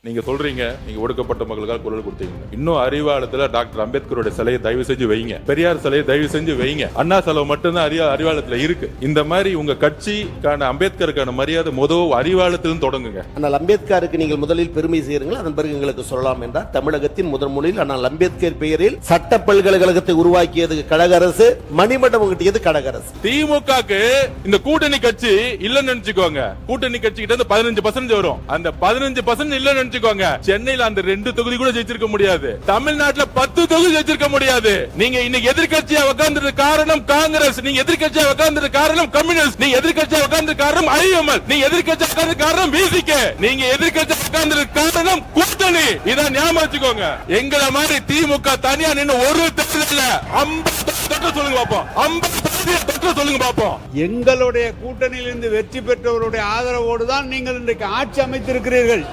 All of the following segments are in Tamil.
நீங்க சொல்றீங்க நீங்க ஒடுக்கப்பட்ட மக்களுக்காக குரல் கொடுத்தீங்க. இன்னும் அறிவாலயத்துல டாக்டர் அம்பேத்கரோட சிலையை தயவு செஞ்சு வைங்க, பெரியார் சிலையை தயவு செஞ்சு வைங்க. அண்ணா சிலை மட்டும்தான் அறிவாலயத்துல இருக்கு. இந்த மாதிரி உங்க கட்சிக்கான அம்பேத்கருக்கான மரியாதை முதல் அறிவாலயத்திலும் தொடங்குங்க. ஆனால் அம்பேத்கருக்கு நீங்கள் முதலில் பெருமை செய்யுங்கள், அதன் பிறகு எங்களுக்கு சொல்லலாம் என்றார். தமிழகத்தின் முதன் முறையில் ஆனால் அம்பேத்கர் பெயரில் சட்ட பல்கலைக்கழகத்தை உருவாக்கியது கழக அரசு, மணிமண்டபம் கட்டியது கழக அரசு. திமுகக்கு இந்த கூட்டணி கட்சி இல்லன்னு நினைச்சுக்கோங்க. கூட்டணி கட்சி கிட்ட 15% வரும். அந்த 15% இல்லன்னு நினைச்சுக்கோங்க. சென்னையில அந்த 2 தொகுதி கூட ஜெயிச்சிருக்க முடியாது. தமிழ்நாட்டுல 10 தொகுதி ஜெயிச்சிருக்க முடியாது. நீங்க இன்னைக்கு எதிர்க்கட்சியா உட்கார்ந்தது காரணம் காங்கிரஸ், நீங்க எதிர்க்கட்சியா உட்கார்ந்தது காரணம் கம்யூனிஸ்ட், நீங்க எதிர்க்கட்சியா உட்கார்ந்தது காரணம் ஐஎம்எல், நீங்க எதிர்க்கட்சியா உட்கார்ந்தது காரணம் விசிகே, நீங்க எதிர்க்கட்சியா உட்கார்ந்தது காரணம் கூட்டணி. இத ஞாபகம் வச்சுக்கோங்க. எங்களை மாதிரி திமுக தனியா நின்னு ஒரு தேர்தல்ல 50 சொல்லுங்க பாப்போம், 50 சொல்லுங்க பாப்போம். எங்களுடைய கூட்டணியிலிருந்து வெற்றி பெற்றவருடைய ஆதரவோடு தான் நீங்கள் இன்றைக்கு ஆட்சி அமைத்திருக்கிறீர்கள்.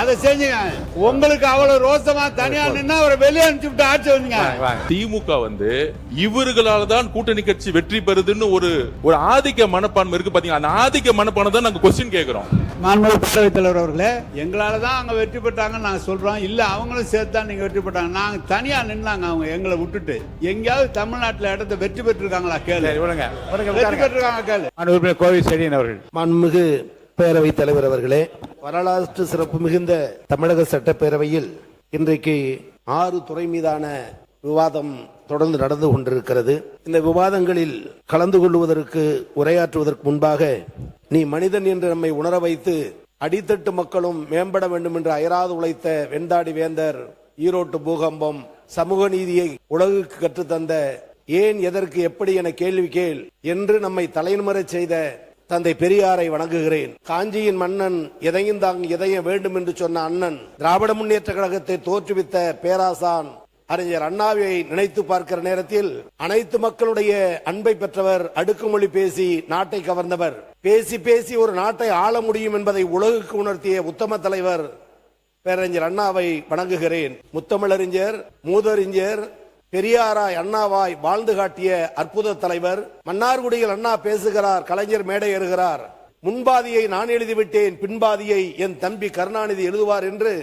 அதை செஞ்சுங்க. உங்களுக்கு அவ்வளவு ரோசமா தனியா நின்னா அவரை வெளியே அனுப்பிச்சுட்டு ஆட்சி வந்துங்க. திமுக இவர்களால தான் கூட்டணி கட்சி வெற்றி பெறுதுன்னு ஒரு ஆதிக்க மனப்பான்மை இருக்கு பாத்தீங்க. அந்த ஆதிக்க மனப்பான்மை தான் நாங்க கொஸ்டின் கேக்குறோம். மாண்புமிகு பேரவைத் தலைவர் அவர்களே, எங்களால தான் அவங்க வெற்றி பெற்றாங்கன்னு நாங்க சொல்றோம். இல்ல அவங்களும் சேர்த்து தான் நீங்க வெற்றி பெற்றாங்க. நாங்க தனியா நின்னாங்க, அவங்க எங்களை விட்டுட்டு. எங்கேயாவது தமிழ்நாட்டில் இடத்தை வெற்றி பெற்றிருக்காங்களா கேளு. வெற்றி பெற்றிருக்காங்க கேளு. கோவை செடியன் அவர்கள். மாண்புமிகு பேரவைத் தலைவர் அவர்களே, வரலாற்று சிறப்பு மிகுந்த தமிழக சட்டப்பேரவையில் இன்றைக்கு 6 துறை மீதான விவாதம் தொடர்ந்து நடந்து கொண்டிருக்கிறது. இந்த விவாதங்களில் கலந்து கொள்வதற்கு உரையாற்றுவதற்கு முன்பாக, நீ மனிதன் என்று நம்மை உணர வைத்து அடித்தட்டு மக்களும் மேம்பட வேண்டும் என்று அயராது உழைத்த வெண்தாடி வேந்தர், ஈரோட்டு பூகம்பம், சமூக நீதியை உலகுக்கு கற்றுத்தந்த, ஏன் எதற்கு எப்படி என கேள்வி கேள் என்று நம்மை தலைமுறை செய்த தந்தை பெரியாரை வணங்குகிறேன். காஞ்சியின் மன்னன் எதையும் தாங்க எதையும் வேண்டும் என்று சொன்ன அண்ணன், திராவிட முன்னேற்ற கழகத்தை தோற்றுவித்த பேராசான் அறிஞர் அண்ணாவை நினைத்து பார்க்கிற நேரத்தில் அனைத்து மக்களுடைய அன்பை பெற்றவர், அடுக்குமொழி பேசி நாட்டை கவர்ந்தவர், பேசி பேசி ஒரு நாட்டை ஆள முடியும் என்பதை உலகுக்கு உணர்த்திய உத்தம தலைவர் பேரறிஞர் அண்ணாவை வணங்குகிறேன். முத்தமிழறிஞர், மூதறிஞர், பெரியாராய் அண்ணாவாய் வாழ்ந்து காட்டிய அற்புத தலைவர். மன்னார்குடியில் அண்ணா பேசுகிறார், கலைஞர் மேடை ஏறுகிறார். முன்பாதியை நான் எழுதிவிட்டேன், பின்பாதியை என் தம்பி கருணாநிதி எழுதுவார் என்று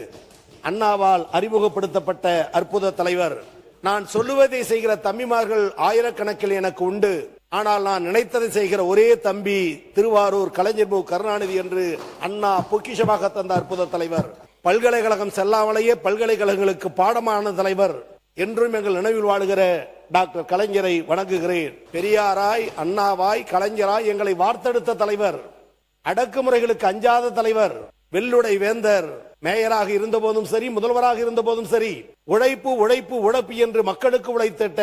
அண்ணாவால் அறிமுகப்படுத்தப்பட்ட அற்புத தலைவர். நான் சொல்லுவதை செய்கிற தம்பிமார்கள் ஆயிரக்கணக்கில் எனக்கு உண்டு. ஆனால் நான் நினைத்ததை செய்கிற ஒரே தம்பி திருவாரூர் கலைஞர் கருணாநிதி என்று அண்ணா பொக்கிஷமாக தந்த அற்புத தலைவர். பல்கலைக்கழகம் செல்லாமலேயே பல்கலைக்கழகங்களுக்கு பாடமான தலைவர். என்றும் எங்கள் நினைவில் வாழுகிற டாக்டர் கலைஞரை வணங்குகிறேன். பெரியாராய், அண்ணாவாய், கலைஞராய் எங்களை வார்த்தெடுத்த தலைவர், அடக்குமுறைகளுக்கு அஞ்சாத தலைவர், வெள்ளுடை வேந்தர், மேயராக இருந்த போதும் சரி, முதல்வராக இருந்த போதும் சரி, உழைப்பு உழைப்பு உழைப்பு என்று மக்களுக்கு உழைத்திட்ட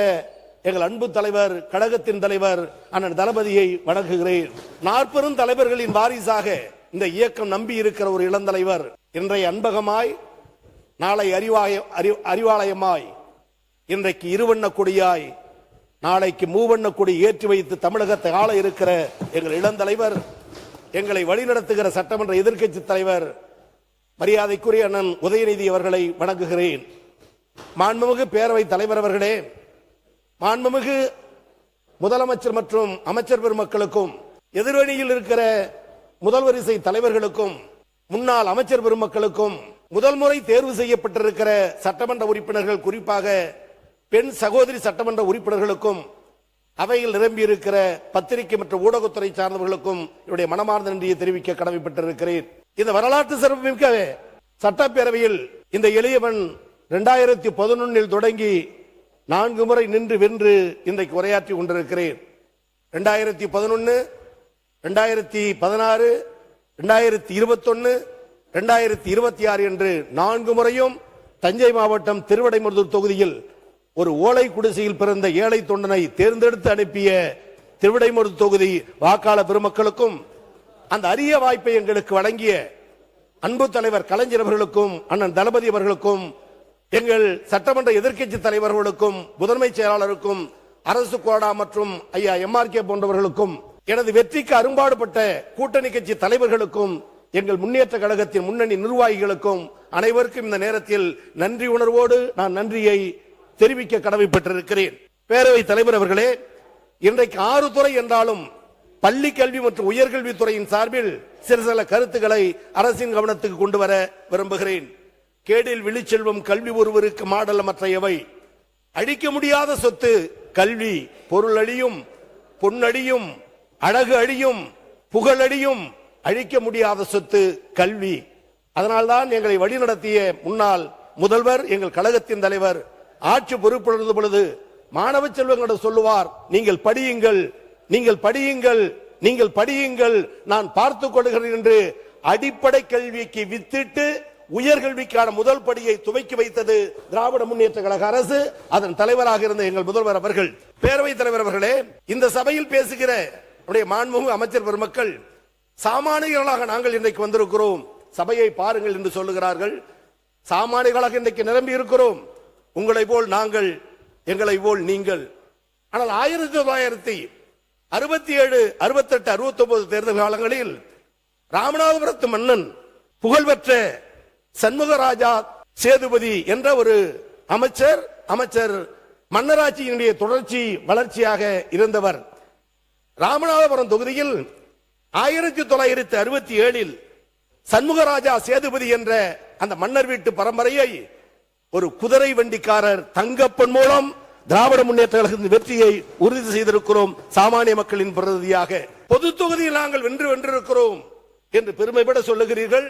எங்கள் அன்பு தலைவர், கழகத்தின் தலைவர் அண்ணன் தளபதியை வணங்குகிறேன். 40 தலைவர்களின் வாரிசாக இந்த இயக்கம் நம்பி இருக்கிற ஒரு இளந்தலைவர், இன்றைய அன்பகமாய், நாளை அறிவாலயமாய், இன்றைக்கு இருவண்ண கொடியாய், நாளைக்கு மூவண்ண கொடி ஏற்றி வைத்து தமிழகத்தை ஆள இருக்கிற எங்கள் இளந்தலைவர், எங்களை வழிநடத்துகிற சட்டமன்ற எதிர்க்கட்சி தலைவர் மரியாதைக்குரிய அண்ணன் உதயநிதி அவர்களை வணங்குகிறேன். மாண்புமிகு பேரவைத் தலைவர் அவர்களே, மாண்புமிகு முதலமைச்சர் மற்றும் அமைச்சர் பெருமக்களுக்கும், எதிர்வணியில் இருக்கிற முதல் வரிசை தலைவர்களுக்கும், முன்னாள் அமைச்சர் பெருமக்களுக்கும், முதல் முறை தேர்வு செய்யப்பட்டிருக்கிற சட்டமன்ற உறுப்பினர்கள், குறிப்பாக பெண் சகோதரி சட்டமன்ற உறுப்பினர்களுக்கும், அவையில் நிரம்பியிருக்கிற பத்திரிகை மற்றும் ஊடகத்துறை சார்ந்தவர்களுக்கும் என்னுடைய மனமார்ந்த நன்றியை தெரிவிக்க கடமைப்பட்டிருக்கிறேன். இந்த வரலாற்று சிறப்புமிக்க சட்டப்பேரவையில் இந்த எளியவன் 2011 தொடங்கி 4 முறை நின்று வென்று இன்றைக்கு உரையாற்றி கொண்டிருக்கிறேன். 2011, 2016, 2021, 2026 என்று 4 முறையும் தஞ்சை மாவட்டம் திருவிடைமருதூர் தொகுதியில் ஒரு ஓலை குடிசையில் பிறந்த ஏழை தொண்டனை தேர்ந்தெடுத்து அனுப்பிய திருவிடைமருதூர் தொகுதி வாக்காளர் பெருமக்களுக்கும், அந்த அரிய வாய்ப்பை எங்களுக்கு வழங்கிய அன்பு தலைவர் கலைஞர் அவர்களுக்கும், அண்ணன் தளபதி அவர்களுக்கும், எங்கள் சட்டமன்ற எதிர்க்கட்சி தலைவர்களுக்கும், முதன்மை செயலாளருக்கும், அரசு கோடா மற்றும் ஐயா MRK போன்றவர்களுக்கும், எனது வெற்றிக்கு அரும்பாடுபட்ட கூட்டணி கட்சி தலைவர்களுக்கும், எங்கள் முன்னேற்ற கழகத்தின் முன்னணி நிர்வாகிகளுக்கும் அனைவருக்கும் இந்த நேரத்தில் நன்றி உணர்வோடு நான் நன்றியை தெரிவிக்க கடமைப்பட்டிருக்கிறேன். பேரவைத் தலைவர் அவர்களே, இன்றைக்கு 6 துறை என்றாலும் பள்ளி கல்வி மற்றும் உயர்கல்வித்துறையின் சார்பில் சில கருத்துக்களை அரசின் கவனத்துக்கு கொண்டு வர விரும்புகிறேன். கேடில் விழிச்செல்வம் கல்வி ஒருவருக்கு மாடல மற்றையவை. அழிக்க முடியாத சொத்து கல்வி. பொருள் அழியும், பொன்னடியும், அழகு அழியும், புகழடியும், அழிக்க முடியாத சொத்து கல்வி. அதனால்தான் எங்களை வழிநடத்திய முன்னாள் முதல்வர், எங்கள் கழகத்தின் தலைவர் ஆட்சி பொறுப்பிருந்த பொழுது மாணவ செல்வங்களிடம் சொல்லுவார், நீங்கள் படியுங்கள், நீங்கள் படியுங்கள், நீங்கள் படியுங்கள், நான் பார்த்துக் கொள்கிறேன் என்று அடிப்படை கல்விக்கு வித்திட்டு உயர்கல்விக்கான முதல் படியை துவக்கி வைத்தது திராவிட முன்னேற்ற கழக அரசு, அதன் தலைவராக இருந்த எங்கள் முதல்வர் அவர்கள். பேரவைத் தலைவர் அவர்களே, இந்த சபையில் பேசுகிற மாண்புமிகு அமைச்சர் பெருமக்கள், சாமானியர்களாக நாங்கள் இன்றைக்கு வந்திருக்கிறோம், சபையை பாருங்கள் என்று சொல்லுகிறார்கள். சாமானியர்களாக இன்றைக்கு நிரம்பி இருக்கிறோம். உங்களை போல் நாங்கள், எங்களை போல் நீங்கள். ஆனால் 1967, 68, 69 தேர்தல் காலங்களில் ராமநாதபுரத்து மன்னன் புகழ்பெற்ற சண்முகராஜா சேதுபதி என்ற ஒரு அமைச்சர் மன்னராட்சியினுடைய தொடர்ச்சி வளர்ச்சியாக இருந்தவர். ராமநாதபுரம் தொகுதியில் 1967 சண்முகராஜா சேதுபதி என்ற அந்த மன்னர் வீட்டு பரம்பரையை ஒரு குதிரை வண்டிக்காரர் தங்கப்பன் மூலம் திராவிட முன்னேற்ற கழகத்தின் வெற்றியை உறுதி செய்திருக்கிறோம். சாமானிய மக்களின் பிரதிநிதியாக பொது தொகுதியில் நாங்கள் வென்றிருக்கிறோம் என்று பெருமைப்பட சொல்லுகிறீர்கள்.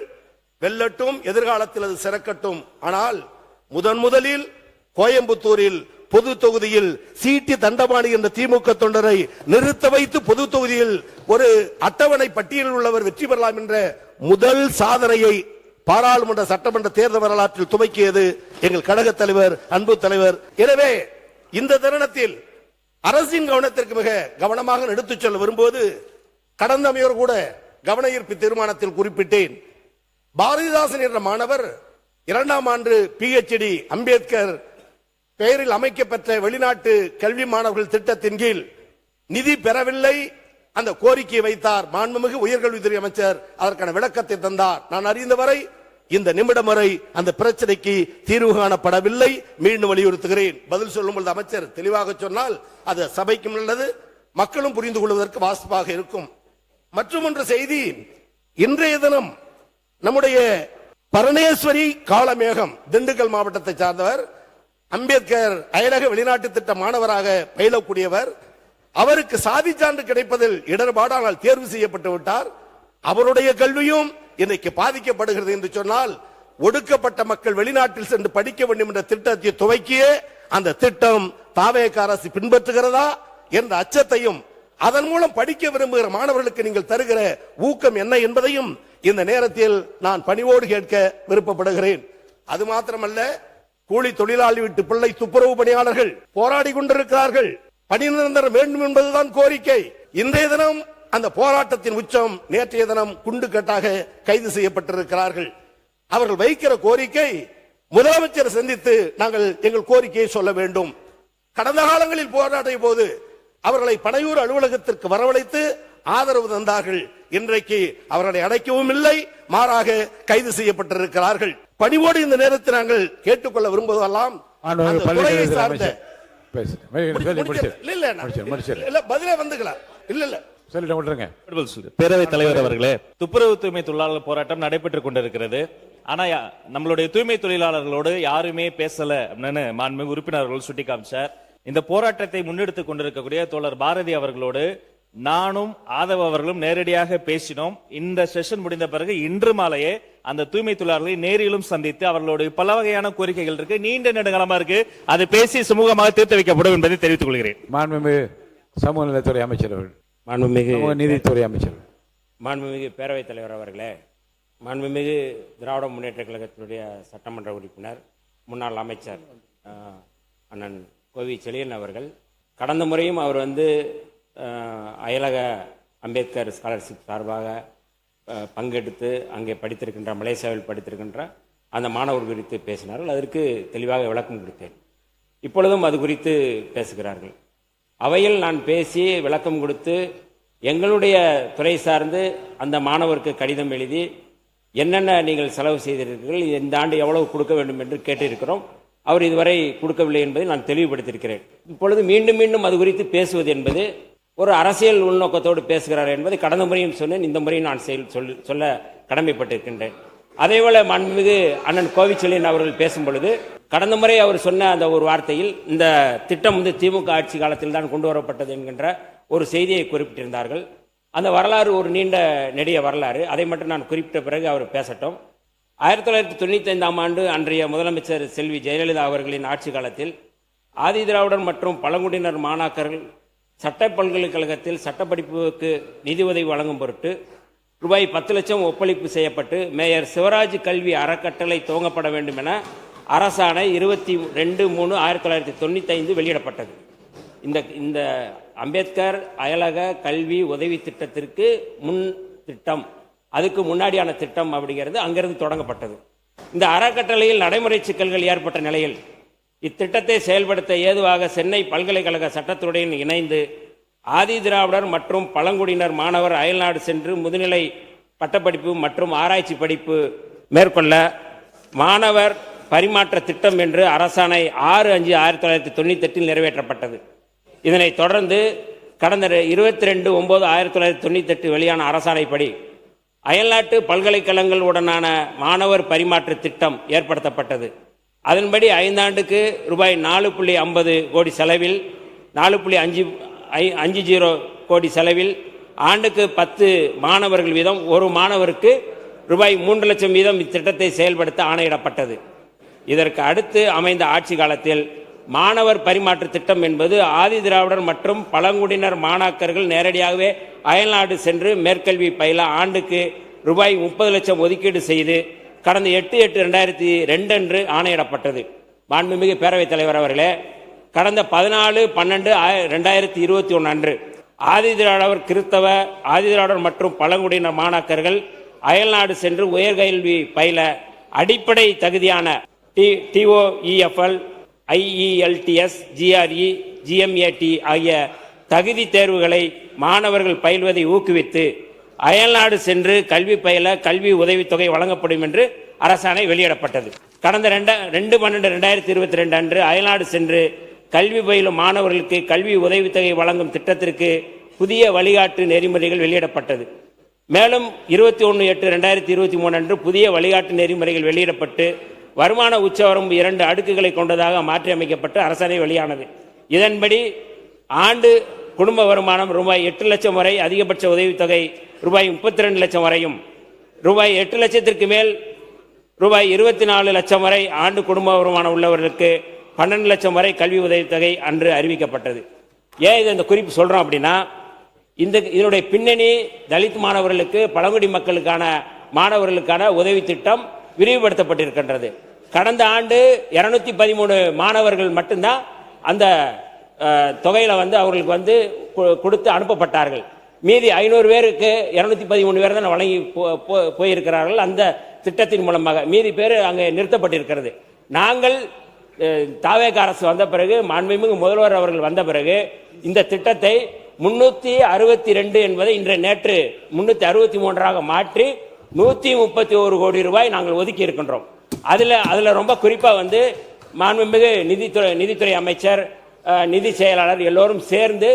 வெல்லட்டும், எதிர்காலத்தில் அது சிறக்கட்டும். ஆனால் முதலில் கோயம்புத்தூரில் பொது தொகுதியில் சீட்டி தண்டபாணி என்ற திமுக தொண்டரை நிறுத்த வைத்து பொது தொகுதியில் ஒரு அட்டவணை பட்டியலில் உள்ளவர் வெற்றி பெறலாம் என்ற முதல் சாதனையை பாராளுமன்ற சட்டமன்ற தேர்தல் வரலாற்றில் துவக்கியது எங்கள் கழக தலைவர், அன்பு தலைவர். எனவே இந்த தருணத்தில் அரசின் கவனத்திற்கு மிக கவனமாக எடுத்துச் செல்ல வரும்போது, கடந்த முறையோர் கூட கவன ஈர்ப்பு தீர்மானத்தில் குறிப்பிட்டேன். பாரதிதாசன் என்ற மாணவர் 2ஆம் ஆண்டு PhD அம்பேத்கர் பெயரில் அமைக்கப்பட்ட வெளிநாட்டு கல்வி மாணவர்கள் திட்டத்தின் கீழ் நிதி பெறவில்லை. அந்த கோரிக்கையை வைத்தார். மாண்புமிகு உயர்கல்வித்துறை அமைச்சர் அதற்கான விளக்கத்தை தந்தார். நான் அறிந்தவரை இந்த நிமிடம் வரை அந்த பிரச்சனைக்கு தீர்வு காணப்படவில்லை. மீண்டும் வலியுறுத்துகிறேன். பதில் சொல்லும் பொழுது அமைச்சர் தெளிவாக சொன்னால் அது சபைக்கும் நல்லது, மக்களும் புரிந்து கொள்வதற்கு வாசிப்பாக இருக்கும். மற்றும் ஒன்று செய்தி, இன்றைய தினம் நம்முடைய பரமேஸ்வரி காளமேகம் திண்டுக்கல் மாவட்டத்தை சார்ந்தவர், அம்பேத்கர் அயலக வெளிநாட்டு திட்ட மாணவராக பயிலக்கூடியவர். அவருக்கு சாதி சான்று கிடைப்பதில் இடர்பாடானால் தேர்வு செய்யப்பட்டு விட்டார். அவருடைய கல்வியும் இன்னைக்கு பாதிக்கப்படுகிறது என்று சொன்னால், ஒடுக்கப்பட்ட மக்கள் வெளிநாட்டில் சென்று படிக்க வேண்டும் என்ற திட்டத்தை துவக்கிய அந்த திட்டம் தாவேக அரசு பின்பற்றுகிறதா என்ற அச்சத்தையும், அதன் மூலம் படிக்க விரும்புகிற மாணவர்களுக்கு நீங்கள் தருகிற ஊக்கம் என்ன என்பதையும் இந்த நேரத்தில் நான் பணிவோடு கேட்க விருப்பப்படுகிறேன். அது மாத்திரமல்ல, கூலி தொழிலாளி வீட்டு பிள்ளை துப்புரவு பணியாளர்கள் போராடி கொண்டிருக்கிறார்கள். பணி நிரந்தரம் வேண்டும் என்பதுதான் கோரிக்கை. இன்றைய தினம் அந்த போராட்டத்தின் உச்சம். நேற்றைய தினம் குண்டுக்கட்டாக கைது செய்யப்பட்டிருக்கிறார்கள். அவர்கள் வைக்கிற கோரிக்கை, முதலமைச்சர் சந்தித்து நாங்கள் எங்கள் கோரிக்கையை சொல்ல வேண்டும். கடந்த காலங்களில் போராட்டிய போது அவர்களை பனையூர் அலுவலகத்திற்கு வரவழைத்து ஆதரவு தந்தார்கள். இன்றைக்கு அவர்களை அடைக்கவும் இல்லை, மாறாக கைது செய்யப்பட்டிருக்கிறார்கள். பணிவோடு இந்த நேரத்தில் நாங்கள் கேட்டுக்கொள்ள விரும்புவதெல்லாம் பேரவைத் தலைவர் அவர்களே, துப்புரவு தூய்மை தொழிலாளர் போராட்டம் நடைபெற்றுக் கொண்டிருக்கிறது. ஆனா நம்மளுடைய தூய்மை தொழிலாளர்களோடு யாருமே பேசல அப்படின்னு மாண்புமிகு உறுப்பினர்கள் சுட்டி காமிச்சார். இந்த போராட்டத்தை முன்னெடுத்துக் கொண்டிருக்கக்கூடிய தோழர் பாரதி அவர்களோடு நானும் ஆதவ அவர்களும் நேரடியாக பேசினோம். இந்த செஷன் முடிந்த பிறகு இன்று மாலையே அந்த தூய்மை தொழிலாளர்களை நேரிலும் சந்தித்து அவர்களுடைய பல வகையான கோரிக்கைகள் இருக்கு, நீண்ட நெடுங்காலமா இருக்கு, அது பேசி சுமூகமாக தீர்த்து வைக்கப்படும் என்பதை தெரிவித்துக் கொள்கிறேன். மாண்புமிகு சமூக நலத்துறை அமைச்சர் அவர்கள், மாண்புமிகு நீதித்துறை அமைச்சர், மாண்புமிகு பேரவைத் தலைவர் அவர்களே, மாண்புமிகு திராவிட முன்னேற்ற கழகத்தினுடைய சட்டமன்ற உறுப்பினர் முன்னாள் அமைச்சர் அண்ணன் கோவி செழியன் அவர்கள், கடந்த முறையும் அவர் அயலக அம்பேத்கர் ஸ்காலர்ஷிப் சார்பாக பங்கெடுத்து அங்கே படித்திருக்கின்ற, மலேசியாவில் படித்திருக்கின்ற அந்த மாணவர் குறித்து பேசினார்கள். அதற்கு தெளிவாக விளக்கம் கொடுத்தேன். இப்பொழுதும் அது குறித்து பேசுகிறார்கள். அவையில் நான் பேசி விளக்கம் கொடுத்து எங்களுடைய துறை சார்ந்து அந்த மாணவருக்கு கடிதம் எழுதி என்னென்ன நீங்கள் செலவு செய்திருக்கிறீர்கள், இந்த ஆண்டு எவ்வளவு கொடுக்க வேண்டும் என்று கேட்டிருக்கிறோம். அவர் இதுவரை கொடுக்கவில்லை என்பதை நான் தெளிவுபடுத்தியிருக்கிறேன். இப்பொழுது மீண்டும் மீண்டும் அது குறித்து பேசுவது என்பது ஒரு அரசியல் உள்நோக்கத்தோடு பேசுகிறார் என்பதை கடந்த முறையும் சொன்னேன், இந்த முறையும் நான் சொல்ல கடமைப்பட்டிருக்கின்றேன். அதேபோல மாண்புமிகு அண்ணன் கோவிச்செழியன் அவர்கள் பேசும் பொழுது கடந்த முறை அவர் சொன்ன அந்த ஒரு வார்த்தையில் இந்த திட்டம் திமுக ஆட்சி காலத்தில் தான் கொண்டு வரப்பட்டது என்கின்ற ஒரு செய்தியை குறிப்பிட்டிருந்தார்கள். அந்த வரலாறு ஒரு நீண்ட நெடிய வரலாறு. அதை மட்டும் நான் குறிப்பிட்ட பிறகு அவர் பேசட்டும். 1995ஆம் ஆண்டு அன்றைய முதலமைச்சர் செல்வி ஜெயலலிதா அவர்களின் ஆட்சி காலத்தில் ஆதி திராவிடர் மற்றும் பழங்குடியினர் மாணாக்கர்கள் சட்ட பல்கலைக்கழகத்தில் சட்டப்படிப்புக்கு நிதி உதவி வழங்கும் பொருட்டு ரூபாய் 10 லட்சம் ஒப்பளிப்பு செய்யப்பட்டு மேயர் சிவராஜ் கல்வி அறக்கட்டளை துவங்கப்பட வேண்டும் என அரசாணை 22/3/1995 வெளியிடப்பட்டது. இந்த அம்பேத்கர் அயலக கல்வி உதவி திட்டத்திற்கு முன் திட்டம், அதுக்கு முன்னாடியான திட்டம் அப்படிங்கிறது அங்கிருந்து தொடங்கப்பட்டது. இந்த அறக்கட்டளையில் நடைமுறை சிக்கல்கள் ஏற்பட்ட நிலையில் இத்திட்டத்தை செயல்படுத்த ஏதுவாக சென்னை பல்கலைக்கழக சட்டத்துறையுடன் இணைந்து ஆதி திராவிடர் மற்றும் பழங்குடியினர் மாணவர் அயல்நாடு சென்று முதுநிலை பட்டப்படிப்பு மற்றும் ஆராய்ச்சி படிப்பு மேற்கொள்ள மாணவர் பரிமாற்ற திட்டம் என்று அரசாணை 6/5/1998 நிறைவேற்றப்பட்டது. இதனைத் தொடர்ந்து கடந்த 22/9/1998 வெளியான அரசாணைப்படி அயல்நாட்டு பல்கலைக்கழகங்களுடனான மாணவர் பரிமாற்ற திட்டம் ஏற்படுத்தப்பட்டது. அதன்படி 5 ஆண்டுக்கு ரூபாய் 4.50 கோடி செலவில் 4.50 கோடி செலவில் ஆண்டுக்கு 10 மாணவர்கள் வீதம் ஒரு மாணவருக்கு ரூபாய் 3 லட்சம் வீதம் இத்திட்டத்தை செயல்படுத்த ஆணையிடப்பட்டது. இதற்கு அடுத்து அமைந்த ஆட்சி காலத்தில் மாணவர் பரிமாற்ற திட்டம் என்பது ஆதி திராவிடர் மற்றும் பழங்குடியினர் மாணாக்கர்கள் நேரடியாகவே அயல்நாடு சென்று மேற்கல்வி பயில ஆண்டுக்கு ரூபாய் 30 லட்சம் ஒதுக்கீடு செய்து கடந்த 8/8/2002 அன்று ஆணையிடப்பட்டது. மாண்புமிகு பேரவைத் தலைவர் அவர்களே, கடந்த 14/12/2021 அன்று ஆதி திராவிடர் கிறிஸ்தவ ஆதி திராவிடர் மற்றும் பழங்குடியினர் மாணாக்கர்கள் அயல்நாடு சென்று உயர்கல்வி பயில அடிப்படை தகுதியான TOEFL, IELTS, GRE, GMAT ஆகிய தகுதி தேர்வுகளை மாணவர்கள் பயில்வதை ஊக்குவித்து அயல்நாடு சென்று கல்வி பயில கல்வி உதவித்தொகை வழங்கப்படும் என்று அரசாணை வெளியிடப்பட்டது. கடந்த 2/12/2022 அன்று அயல்நாடு சென்று கல்வி பயிலும் மாணவர்களுக்கு கல்வி உதவித்தொகை வழங்கும் திட்டத்திற்கு புதிய வழிகாட்டு நெறிமுறைகள் வெளியிடப்பட்டது. மேலும் 21/8/2023 அன்று புதிய வழிகாட்டு நெறிமுறைகள் வெளியிடப்பட்டு வருமான உச்சவரம்பு 2 அடுக்குகளை கொண்டதாக மாற்றியமைக்கப்பட்டு அரசாணை வெளியானது. இதன்படி ஆண்டு குடும்ப வருமானம் ரூபாய் 8 லட்சம் வரை அதிகபட்ச உதவித்தொகை ரூபாய் 32 லட்சம் வரையும், ரூபாய் 8 லட்சத்திற்கு மேல் ரூபாய் 24 லட்சம் வரை ஆண்டு குடும்ப வருமானம் உள்ளவர்களுக்கு 12 லட்சம் வரை கல்வி உதவித்தொகை அன்று அறிவிக்கப்பட்டது. ஏன் இதை இந்த குறிப்பு சொல்றோம் அப்படின்னா, இதனுடைய பின்னணி தலித் மாணவர்களுக்கு பழங்குடி மக்களுக்கான மாணவர்களுக்கான உதவி திட்டம் விரிவுபடுத்தப்பட்டிருக்கின்றது. கடந்த ஆண்டு 213 மாணவர்கள் மட்டும்தான் அந்த தொகையில அவர்களுக்கு கொடுத்து அனுப்பப்பட்டார்கள். மீதி 500 பேருக்கு 213 பேர் தான் வழங்கி போயிருக்கிறார்கள். அந்த திட்டத்தின் மூலமாக மீதி பேர் அங்கே நிறுத்தப்பட்டிருக்கிறது. நாங்கள் தாவேக அரசு வந்த பிறகு, மாண்புமிகு முதல்வர் அவர்கள் வந்த பிறகு இந்த திட்டத்தை 362 என்பதை நேற்று 363 மாற்றி 131 கோடி ரூபாய் நாங்கள் ஒதுக்கி இருக்கின்றோம். அதுல ரொம்ப குறிப்பா மாண்புமிகு நிதித்துறை அமைச்சர், நிதி செயலாளர் எல்லோரும் சேர்ந்து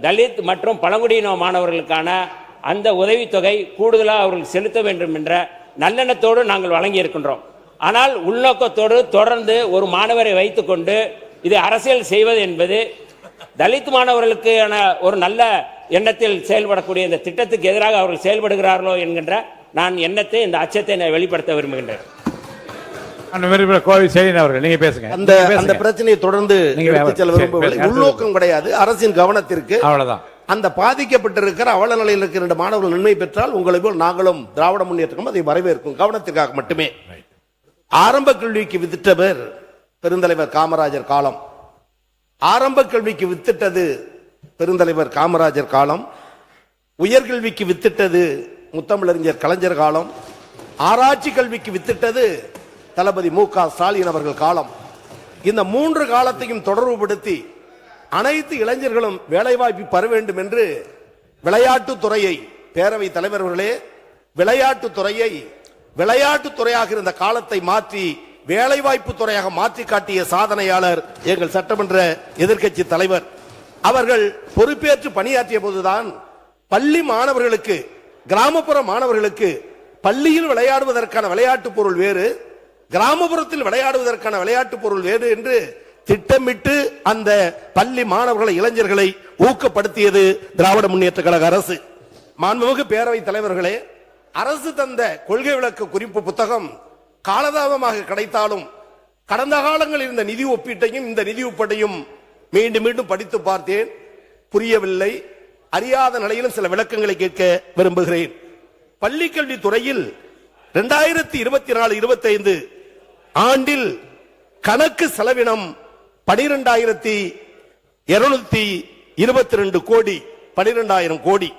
தலித் மற்றும் பழங்குடியின மாணவர்களுக்கான அந்த உதவித்தொகை கூடுதலாக அவர்கள் செலுத்த வேண்டும் என்ற நல்லெண்ணத்தோடு நாங்கள் வழங்கி இருக்கின்றோம். ஆனால் உள்நோக்கத்தோடு தொடர்ந்து ஒரு மாணவரை வைத்துக்கொண்டு இதை அரசியல் செய்வது என்பது தலித் மாணவர்களுக்கான ஒரு நல்ல எண்ணத்தில் செயல்படக்கூடிய இந்த திட்டத்துக்கு எதிராக அவர்கள் செயல்படுகிறார்களோ என்கின்ற நான் எண்ணத்தை, இந்த அச்சத்தை நான் வெளிப்படுத்த விரும்புகின்றேன். நீங்க பேசுங்க. அந்த பிரச்சனையை தொடர்ந்து உள்நோக்கம் கிடையாது, அரசின் கவனத்திற்கு அவ்வளவுதான். அந்த பாதிக்கப்பட்டிருக்கிற அவல நிலையில் இருக்கிற 2 மாணவர்கள் நன்மை பெற்றால் உங்களை போல் நாங்களும் திராவிட முன்னேற்றம் அதை வரவேற்கும், கவனத்திற்காக மட்டுமே. ஆரம்ப கல்விக்கு வித்திட்டவர் பெருந்தலைவர் காமராஜர் காலம். ஆரம்ப கல்விக்கு வித்திட்டது பெருந்தலைவர் காமராஜர் காலம். உயர்கல்விக்கு வித்திட்டது முத்தமிழறிஞர் கலைஞர் காலம். ஆராய்ச்சி கல்விக்கு வித்திட்டது தளபதி மு.க. ஸ்டாலின் அவர்கள் காலம். இந்த 3 காலத்தையும் தொடர்புபடுத்தி அனைத்து இளைஞர்களும் வேலைவாய்ப்பு பெற வேண்டும் என்று விளையாட்டுத்துறையை, பேரவை தலைவர்களே, விளையாட்டுத்துறையை விளையாட்டுத்துறையாக இருந்த காலத்தை மாற்றி வேலைவாய்ப்பு துறையாக மாற்றி காட்டிய சாதனையாளர் எங்கள் சட்டமன்ற எதிர்க்கட்சி தலைவர் அவர்கள். பொறுப்பேற்று பணியாற்றிய போதுதான் பள்ளி மாணவர்களுக்கு, கிராமப்புற மாணவர்களுக்கு பள்ளியில் விளையாடுவதற்கான விளையாட்டு பொருள் வேறு, கிராமப்புறத்தில் விளையாடுவதற்கான விளையாட்டு பொருள் வேறு என்று திட்டமிட்டு அந்த பள்ளி மாணவர்களை, இளைஞர்களை ஊக்கப்படுத்தியது திராவிட முன்னேற்ற கழக அரசு. மாண்புமிகு பேரவைத் தலைவர்களே, அரசு தந்த கொள்கை விளக்க குறிப்பு புத்தகம் காலதாமமாக கிடைத்தாலும் கடந்த காலங்களில் இருந்த நிதி ஒப்பீட்டையும் இந்த நிதி ஒப்பீட்டையும் மீண்டும் மீண்டும் படித்து பார்த்தேன். புரியவில்லை. அறியாத நிலையிலும் சில விளக்கங்களை கேட்க விரும்புகிறேன். பள்ளிக்கல்வி துறையில் 2024-25 ஆண்டில் கணக்கு செலவினம் 12,222 கோடி, 12,000 கோடி.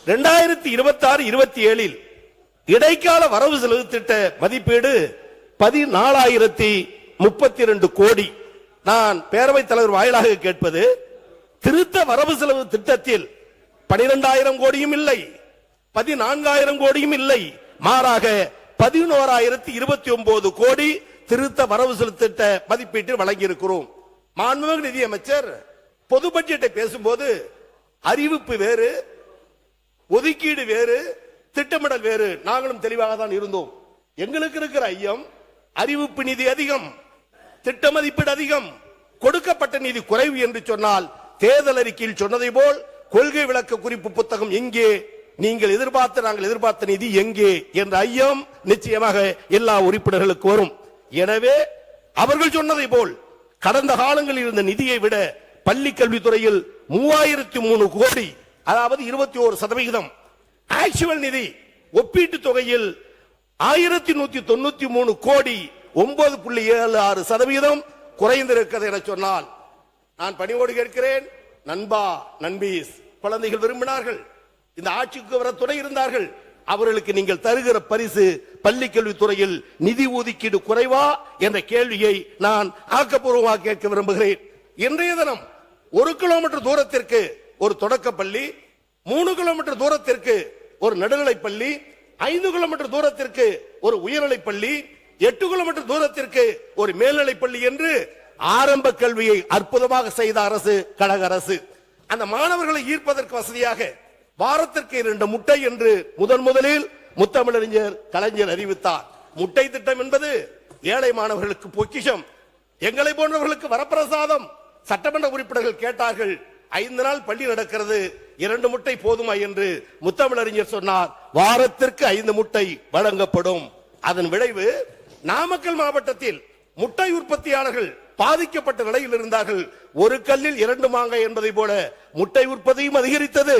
2026-27 இடைக்கால வரவு செலவு திட்ட மதிப்பீடு 14,032 கோடி. நான் பேரவைத் தலைவர் வாயிலாக கேட்பது, திருத்த வரவு செலவு திட்டத்தில் 12,000 கோடியும் இல்லை, 14,000 கோடியும் இல்லை, மாறாக 11,029 கோடி திருத்த வரவு செலவு திட்ட மதிப்பீட்டில் வழங்கியிருக்கிறோம். மாண்புமிகு நிதியமைச்சர் பொது பட்ஜெட்டை பேசும்போது அறிவிப்பு வேறு, ஒதுக்கீடு வேறு, திட்டமிடல் வேறு. நாங்களும் தெளிவாக தான் இருந்தோம். எங்களுக்கு இருக்கிற ஐயம், அறிவிப்பு நிதி அதிகம், திட்ட மதிப்பீடு அதிகம், கொடுக்கப்பட்ட நிதி குறைவு என்று சொன்னால் தேர்தல் அறிக்கையில் சொன்னதை போல் கொள்கை விளக்க குறிப்பு புத்தகம் எங்கே, நீங்கள் எதிர்பார்த்த நாங்கள் எதிர்பார்த்த நிதி எங்கே என்ற ஐயம் நிச்சயமாக எல்லா உறுப்பினர்களுக்கு வரும். எனவே அவர்கள் சொன்னதை போல் கடந்த காலங்களில் இருந்த நிதியை விட பள்ளி கல்வித்துறையில் 3003 கோடி, அதாவது 21%, ஆக்சுவல் நிதி ஒப்பீட்டு தொகையில் 1193 கோடி, 9.76% குறைந்திருக்கிறது என சொன்னால் நான் பணிவோடு கேட்கிறேன். நண்பா, நண்பீஸ், குழந்தைகள் விரும்பினார்கள், இந்த ஆட்சிக்கு வர துணை இருந்தார்கள், அவர்களுக்கு நீங்கள் தருகிற பரிசு பள்ளி கல்வித்துறையில் நிதி ஒதுக்கீடு குறைவா என்ற கேள்வியை நான் ஆக்கப்பூர்வமாக கேட்க விரும்புகிறேன். இன்றைய தினம் 1 கிலோமீட்டர் தூரத்திற்கு ஒரு தொடக்க பள்ளி, 3 கிலோமீட்டர் தூரத்திற்கு ஒரு நடுநிலைப் பள்ளி, 5 கிலோமீட்டர் தூரத்திற்கு ஒரு உயர்நிலைப் பள்ளி, 8 கிலோமீட்டர் தூரத்திற்கு ஒரு மேல்நிலைப் பள்ளி என்று ஆரம்ப கல்வியை அற்புதமாக செய்த அரசு கழக அரசு. அந்த மாணவர்களை ஈர்ப்பதற்கு வசதியாக வாரத்திற்கு 2 முட்டை என்று முதலில் முத்தமிழறிஞர் கலைஞர் அறிவித்தார். முட்டை திட்டம் என்பது ஏழை மாணவர்களுக்கு பொக்கிஷம், எங்களை போன்றவர்களுக்கு வரப்பிரசாதம். சட்டமன்ற உறுப்பினர்கள் கேட்டார்கள், 5 நாள் பள்ளி நடக்கிறது, 2 முட்டை போதுமா என்று முத்தமிழறிஞர் சொன்னார். வாரத்திற்கு 5 முட்டை வழங்கப்படும். அதன் விளைவு நாமக்கல் மாவட்டத்தில் முட்டை உற்பத்தியாளர்கள் பாதிக்கப்பட்ட நிலையில் இருந்தார்கள். ஒரு கல்லில் 2 மாங்காய் என்பதை போல முட்டை உற்பத்தியும் அதிகரித்தது,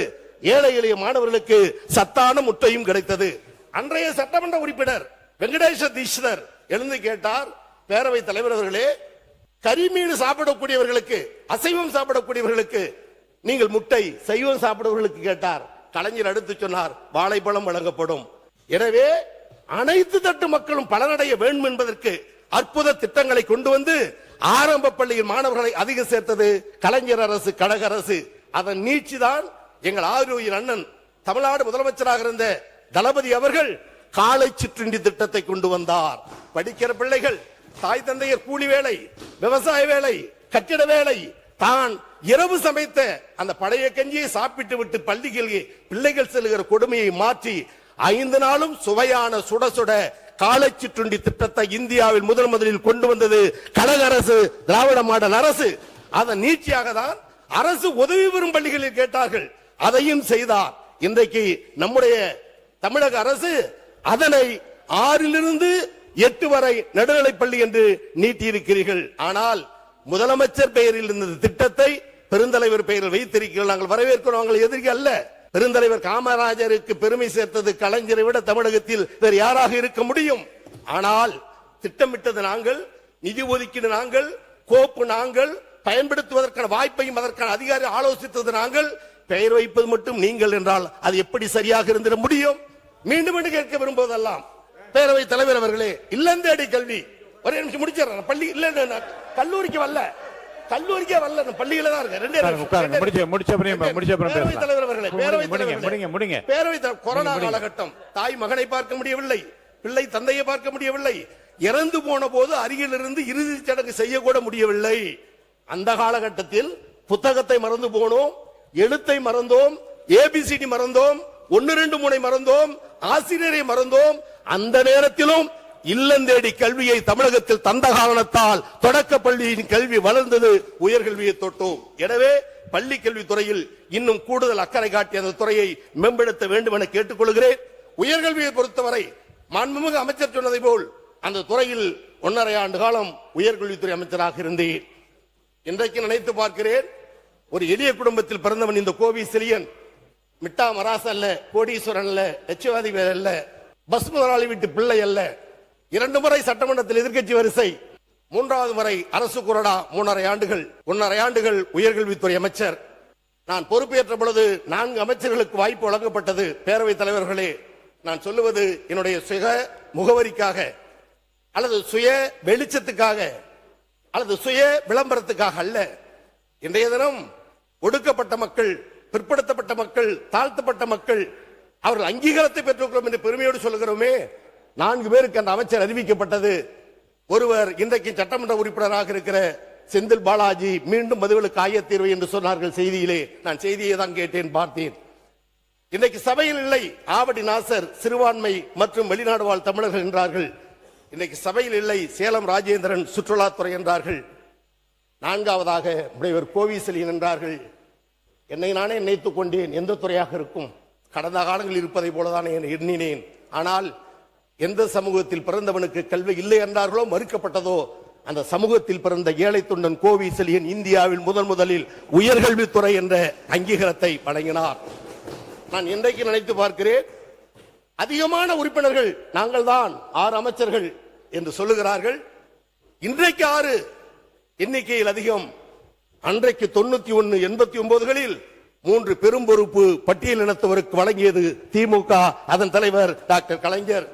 ஏழை எளிய மாணவர்களுக்கு சத்தான முட்டையும் கிடைத்தது. அன்றைய சட்டமன்ற உறுப்பினர் வெங்கடேஷ தீட்சிதர் எழுந்து கேட்டார், பேரவைத் தலைவர் அவர்களே, கரிமீன் சாப்பிடக்கூடியவர்களுக்கு, அசைவம் சாப்பிடக்கூடியவர்களுக்கு நீங்கள் முட்டை, சைவம் சாப்பிடுவர்களுக்கு கேட்டார். கலைஞர் அடுத்து சொன்னார், வாழைப்பழம் வழங்கப்படும். எனவே அனைத்து தட்டு மக்களும் பலனடைய வேண்டும் என்பதற்கு அற்புத திட்டங்களை கொண்டு வந்து ஆரம்ப பள்ளியில் மாணவர்களை அதிக சேர்த்தது கலைஞர் அரசு, கழக அரசு. அதன் நீட்சிதான் எங்கள் ஆரோக்கிய அண்ணன் தமிழ்நாடு முதலமைச்சராக இருந்த தளபதி அவர்கள் காலை சிற்றுண்டி திட்டத்தை கொண்டு வந்தார். படிக்கிற பிள்ளைகள், தாய் தந்தையர் கூலி வேலை, விவசாய வேலை, கட்டிட வேலை, தான் இரவு சமைத்த அந்த பழைய கஞ்சியை சாப்பிட்டு விட்டு பள்ளிக்கு பிள்ளைகள் செல்கிற கொடுமையை மாற்றி 5 நாளும் சுவையான சுட சுட காலை சிற்றுண்டி திட்டத்தை இந்தியாவில் முதலில் கொண்டு வந்தது கழக அரசு, திராவிட மாடல் அரசு. அதன் நீட்சியாக தான் அரசு உதவி பெறும் பள்ளிகளில் கேட்டார்கள், அதையும் செய்தார். இன்றைக்கு நம்முடைய தமிழக அரசு அதனை 6 8 வரை நடுநிலைப் பள்ளி என்று நீட்டியிருக்கிறீர்கள். ஆனால் முதலமைச்சர் பெயரில் இருந்த திட்டத்தை பெருந்தலைவர் பெயரில் வைத்திருக்கிறீர்கள். நாங்கள் வரவேற்கிறோம், நாங்கள் எதிர்க்க அல்ல. பெருந்தலைவர் காமராஜருக்கு பெருமை சேர்த்தது கலைஞரை விட தமிழகத்தில் வேறு யாராக இருக்க முடியும்? ஆனால் திட்டமிட்டது நாங்கள், நிதி ஒதுக்கீடு நாங்கள், கோப்பு நாங்கள், பயன்படுத்துவதற்கான வாய்ப்பையும் அதற்கான அதிகாரி ஆலோசித்தது நாங்கள், பெயர் வைப்பது மட்டும் நீங்கள் என்றால் அது எப்படி சரியாக இருந்திட முடியும்? மீண்டும் மீண்டும் கேட்க விரும்புவதெல்லாம் பேரவை தலைவர் அவர்களே, இல்லந்தேடி கல்வி ஒரே நிமிஷம் முடிச்சிடறேன். பள்ளி இல்ல, கல்லூரிக்கு வரல, கல்லூரிக்கே வரல, பள்ளியில தான் இருக்கு. கொரோனா காலகட்டம், தாய் மகனை பார்க்க முடியவில்லை, பிள்ளை தந்தையை பார்க்க முடியவில்லை, இறந்து போன போது அருகில் இருந்து இறுதி சடங்கு செய்யக்கூட முடியவில்லை. அந்த காலகட்டத்தில் புத்தகத்தை மறந்து போனோம், எழுத்தை மறந்தோம், ஏபிசிடி மறந்தோம், 1 2 3 மறந்தோம், ஆசிரியரை மறந்தோம். அந்த நேரத்திலும் இல்லந்தேடி கல்வியை தமிழகத்தில் தந்த காரணத்தால் தொடக்க பள்ளியின் கல்வி வளர்ந்தது, உயர்கல்வியை தொட்டோம். எனவே பள்ளி கல்வித்துறையில் இன்னும் கூடுதல் அக்கறை காட்டி அந்த துறையை மேம்படுத்த வேண்டும் என கேட்டுக்கொள்கிறேன். உயர்கல்வியை பொறுத்தவரை மாண்புமிகு அமைச்சர் சொன்னதை போல் அந்த துறையில் 1.5 ஆண்டு காலம் உயர்கல்வித்துறை அமைச்சராக இருந்தேன். இன்றைக்கு நினைத்து பார்க்கிறேன், ஒரு எளிய குடும்பத்தில் பிறந்தவன் இந்த கோவி செலியன். மிட்டா மராச அல்ல, கோடீஸ்வரன் அல்ல, லட்சவாதி அல்ல, பஸ் முதலாளி வீட்டு பிள்ளை அல்ல. 2 முறை சட்டமன்றத்தில் எதிர்க்கட்சி வரிசை, 3வது முறை அரசு கொறடா, 3.5 ஆண்டுகள், 1.5 ஆண்டுகள் உயர்கல்வித்துறை அமைச்சர். நான் பொறுப்பேற்ற பொழுது 4 அமைச்சர்களுக்கு வாய்ப்பு வழங்கப்பட்டது. பேரவைத் தலைவர்களே, நான் சொல்லுவது என்னுடைய சுய முகவரிக்காக அல்லது சுய வெளிச்சத்துக்காக அல்லது சுய விளம்பரத்துக்காக அல்ல. இன்றைய தினம் ஒடுக்கப்பட்ட மக்கள், பிற்படுத்தப்பட்ட மக்கள், தாழ்த்தப்பட்ட மக்கள் அவர்கள் அங்கீகாரத்தை பெற்றுக்கொள்ளும் என்று பெருமையோடு சொல்லுகிறோமே. 4 பேருக்கு அந்த அமைச்சர் அறிவிக்கப்பட்டது. ஒருவர் இன்றைக்கு சட்டமன்ற உறுப்பினராக இருக்கிற செந்தில் பாலாஜி மீண்டும் மதுவிலக்கு ஆயத்தீர்வு என்று சொன்னார்கள் செய்தியிலே. நான் செய்தியை தான் கேட்டேன், பார்த்தேன். இன்றைக்கு சபையில் இல்லை. ஆவடி நாசர் சிறுபான்மை மற்றும் வெளிநாடு வாழ் தமிழர்கள் என்றார்கள். இன்றைக்கு சபையில் இல்லை. சேலம் ராஜேந்திரன் சுற்றுலாத்துறை என்றார்கள். 4வதாக முனைவர் கோவிசெலியன் என்றார்கள். என்னை நானே நினைத்துக் கொண்டேன், எந்த துறையாக இருக்கும், கடந்த காலங்களில் இருப்பதை போலதானே எண்ணினேன். ஆனால் எந்த சமூகத்தில் பிறந்தவனுக்கு கல்வி இல்லை என்றார்களோ, மறுக்கப்பட்டதோ, அந்த சமூகத்தில் பிறந்த ஏழை தொண்டன் கோவிசெலியன் இந்தியாவில் முதலில் உயர்கல்வித்துறை என்ற அங்கீகாரத்தை வழங்கினார். நான் இன்றைக்கு நினைத்து பார்க்கிறேன், அதிகமான உறுப்பினர்கள் நாங்கள் தான் 6 அமைச்சர்கள் என்று சொல்லுகிறார்கள். இன்றைக்கு 6 எண்ணிக்கையில் அதிகம். அன்றைக்கு 91, 89களில் 3 பெரும் பொறுப்பு பட்டியல் இனத்தவருக்கு வழங்கியது திமுக, அதன் தலைவர் டாக்டர் கலைஞர்.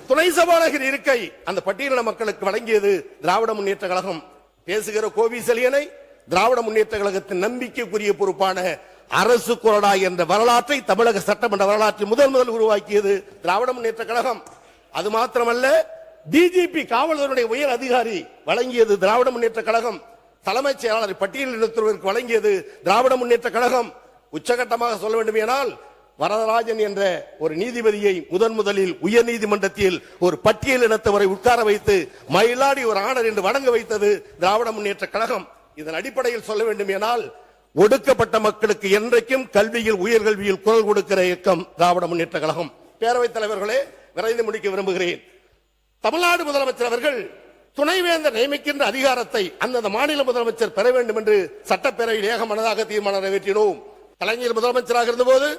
துணை சபாநாயகர் இருக்கை அந்த பட்டியலின மக்களுக்கு வழங்கியது திராவிட முன்னேற்ற கழகம். பேசுகிற கோவிசெலியனை திராவிட முன்னேற்ற கழகத்தின் நம்பிக்கைக்குரிய பொறுப்பான அரசு கொறடா என்ற வரலாற்றை தமிழக சட்டமன்ற வரலாற்றில் முதல் உருவாக்கியது திராவிட முன்னேற்ற கழகம். அது மாத்திரமல்ல, டிஜிபி காவல்துறையுடைய உயர் அதிகாரி வழங்கியது திராவிட முன்னேற்ற கழகம். தலைமைச் செயலாளர் பட்டியலில் நிறுத்துவதற்கு வழங்கியது திராவிட முன்னேற்ற கழகம். உச்சகட்டமாக சொல்ல வேண்டுமானால், வரதராஜன் என்ற ஒரு நீதிபதியை முதலில் உயர் நீதிமன்றத்தில் ஒரு பட்டியல் இனத்தவரை உட்கார வைத்து மயிலாடி ஒரு ஆணர் என்று வணங்க வைத்தது திராவிட முன்னேற்ற கழகம். இதன் அடிப்படையில் சொல்ல வேண்டுமானால், ஒடுக்கப்பட்ட மக்களுக்கு என்றைக்கும் கல்வியில் உயர்கல்வியில் குரல் கொடுக்கிற இயக்கம் திராவிட முன்னேற்ற கழகம். பேரவைத் தலைவர்களே, விரைந்து முடிக்க விரும்புகிறேன். தமிழ்நாடு முதலமைச்சர் அவர்கள் துணைவேந்தர் நியமிக்கின்ற அதிகாரத்தை அந்தந்த மாநில முதலமைச்சர் பெற வேண்டும் என்று சட்டப்பேரவையில் ஏகமனதாக தீர்மானம் நிறைவேற்றினோம். கலைஞர் முதலமைச்சராக இருந்தபோது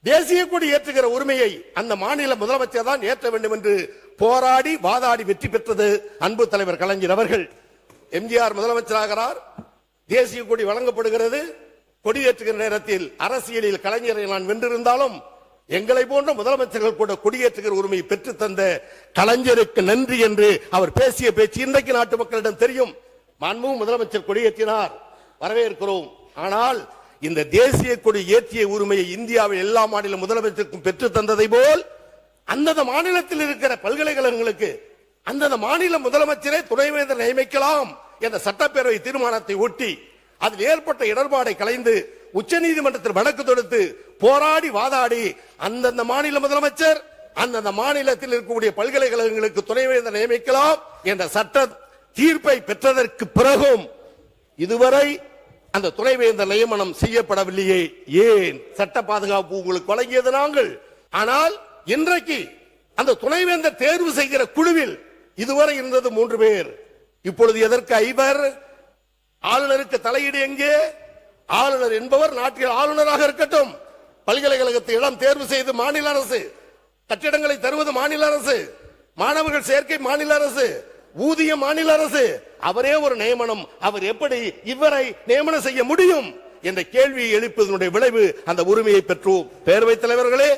தேசிய கொடி ஏற்றுகிற உரிமையை அந்த மாநில முதலமைச்சர் தான் ஏற்ற வேண்டும் என்று போராடி வாதாடி வெற்றி பெற்றது அன்பு தலைவர் கலைஞர் அவர்கள். எம்ஜிஆர் முதலமைச்சராகிறார், தேசிய கொடி வழங்கப்படுகிறது. கொடியேற்றுகிற நேரத்தில் அரசியலில் கலைஞரை நான் வென்றிருந்தாலும் எங்களை போன்ற முதலமைச்சர்கள் கூட கொடியேற்றுகிற உரிமையை பெற்று தந்த கலைஞருக்கு நன்றி என்று அவர் பேசிய பேச்சு இன்றைக்கு நாட்டு மக்களிடம் தெரியும். மாண்புமிகு முதலமைச்சர் கொடியேற்றினார், வரவேற்கிறோம். ஆனால் இந்த தேசிய கொடி ஏற்றிய உரிமையை இந்தியாவில் எல்லா மாநில முதலமைச்சருக்கும் பெற்று தந்ததை போல் அந்தந்த மாநிலத்தில் இருக்கிற பல்கலைக்கழகங்களுக்கு அந்தந்த மாநில முதலமைச்சரே துணைவேந்தர் நியமிக்கலாம் என்ற சட்டப்பேரவை தீர்மானத்தை ஒட்டி அதில் ஏற்பட்ட இடர்பாடை கலைந்து உச்ச நீதிமன்றத்தில் வழக்கு தொடுத்து போராடி வாதாடி அந்தந்த மாநில முதலமைச்சர் அந்தந்த மாநிலத்தில் இருக்கக்கூடிய பல்கலைக்கழகங்களுக்கு துணைவேந்தர் நியமிக்கலாம் என்ற சட்ட தீர்ப்பை பெற்றதற்கு பிறகும் இதுவரை அந்த துணைவேந்தர் நியமனம் செய்யப்படவில்லையே. ஏன்? சட்ட பாதுகாப்பு உங்களுக்கு வழங்கியது நாங்கள். ஆனால் இன்றைக்கு அந்த துணைவேந்தர் தேர்வு செய்கிற குழுவில் இதுவரை இருந்தது 3 பேர். இப்பொழுது எதற்கு 5? ஆளுநருக்கு தலையீடு எங்கே? ஆளுநர் என்பவர் நாட்டில் ஆளுநராக இருக்கட்டும். பல்கலைக்கழகத்தை இடம் தேர்வு செய்து மாநில அரசு, கட்டிடங்களை தருவது மாநில அரசு, மாணவர்கள் சேர்க்கை மாநில அரசு, ஊதியம் மாநில அரசு. அவரே ஒரு நியமனம், அவர் எப்படி இவரை நியமனம் செய்ய முடியும் என்ற கேள்வியை எழுப்பதனுடைய விளைவு அந்த உரிமையை பெற்றோம். பேரவைத் தலைவர்களே,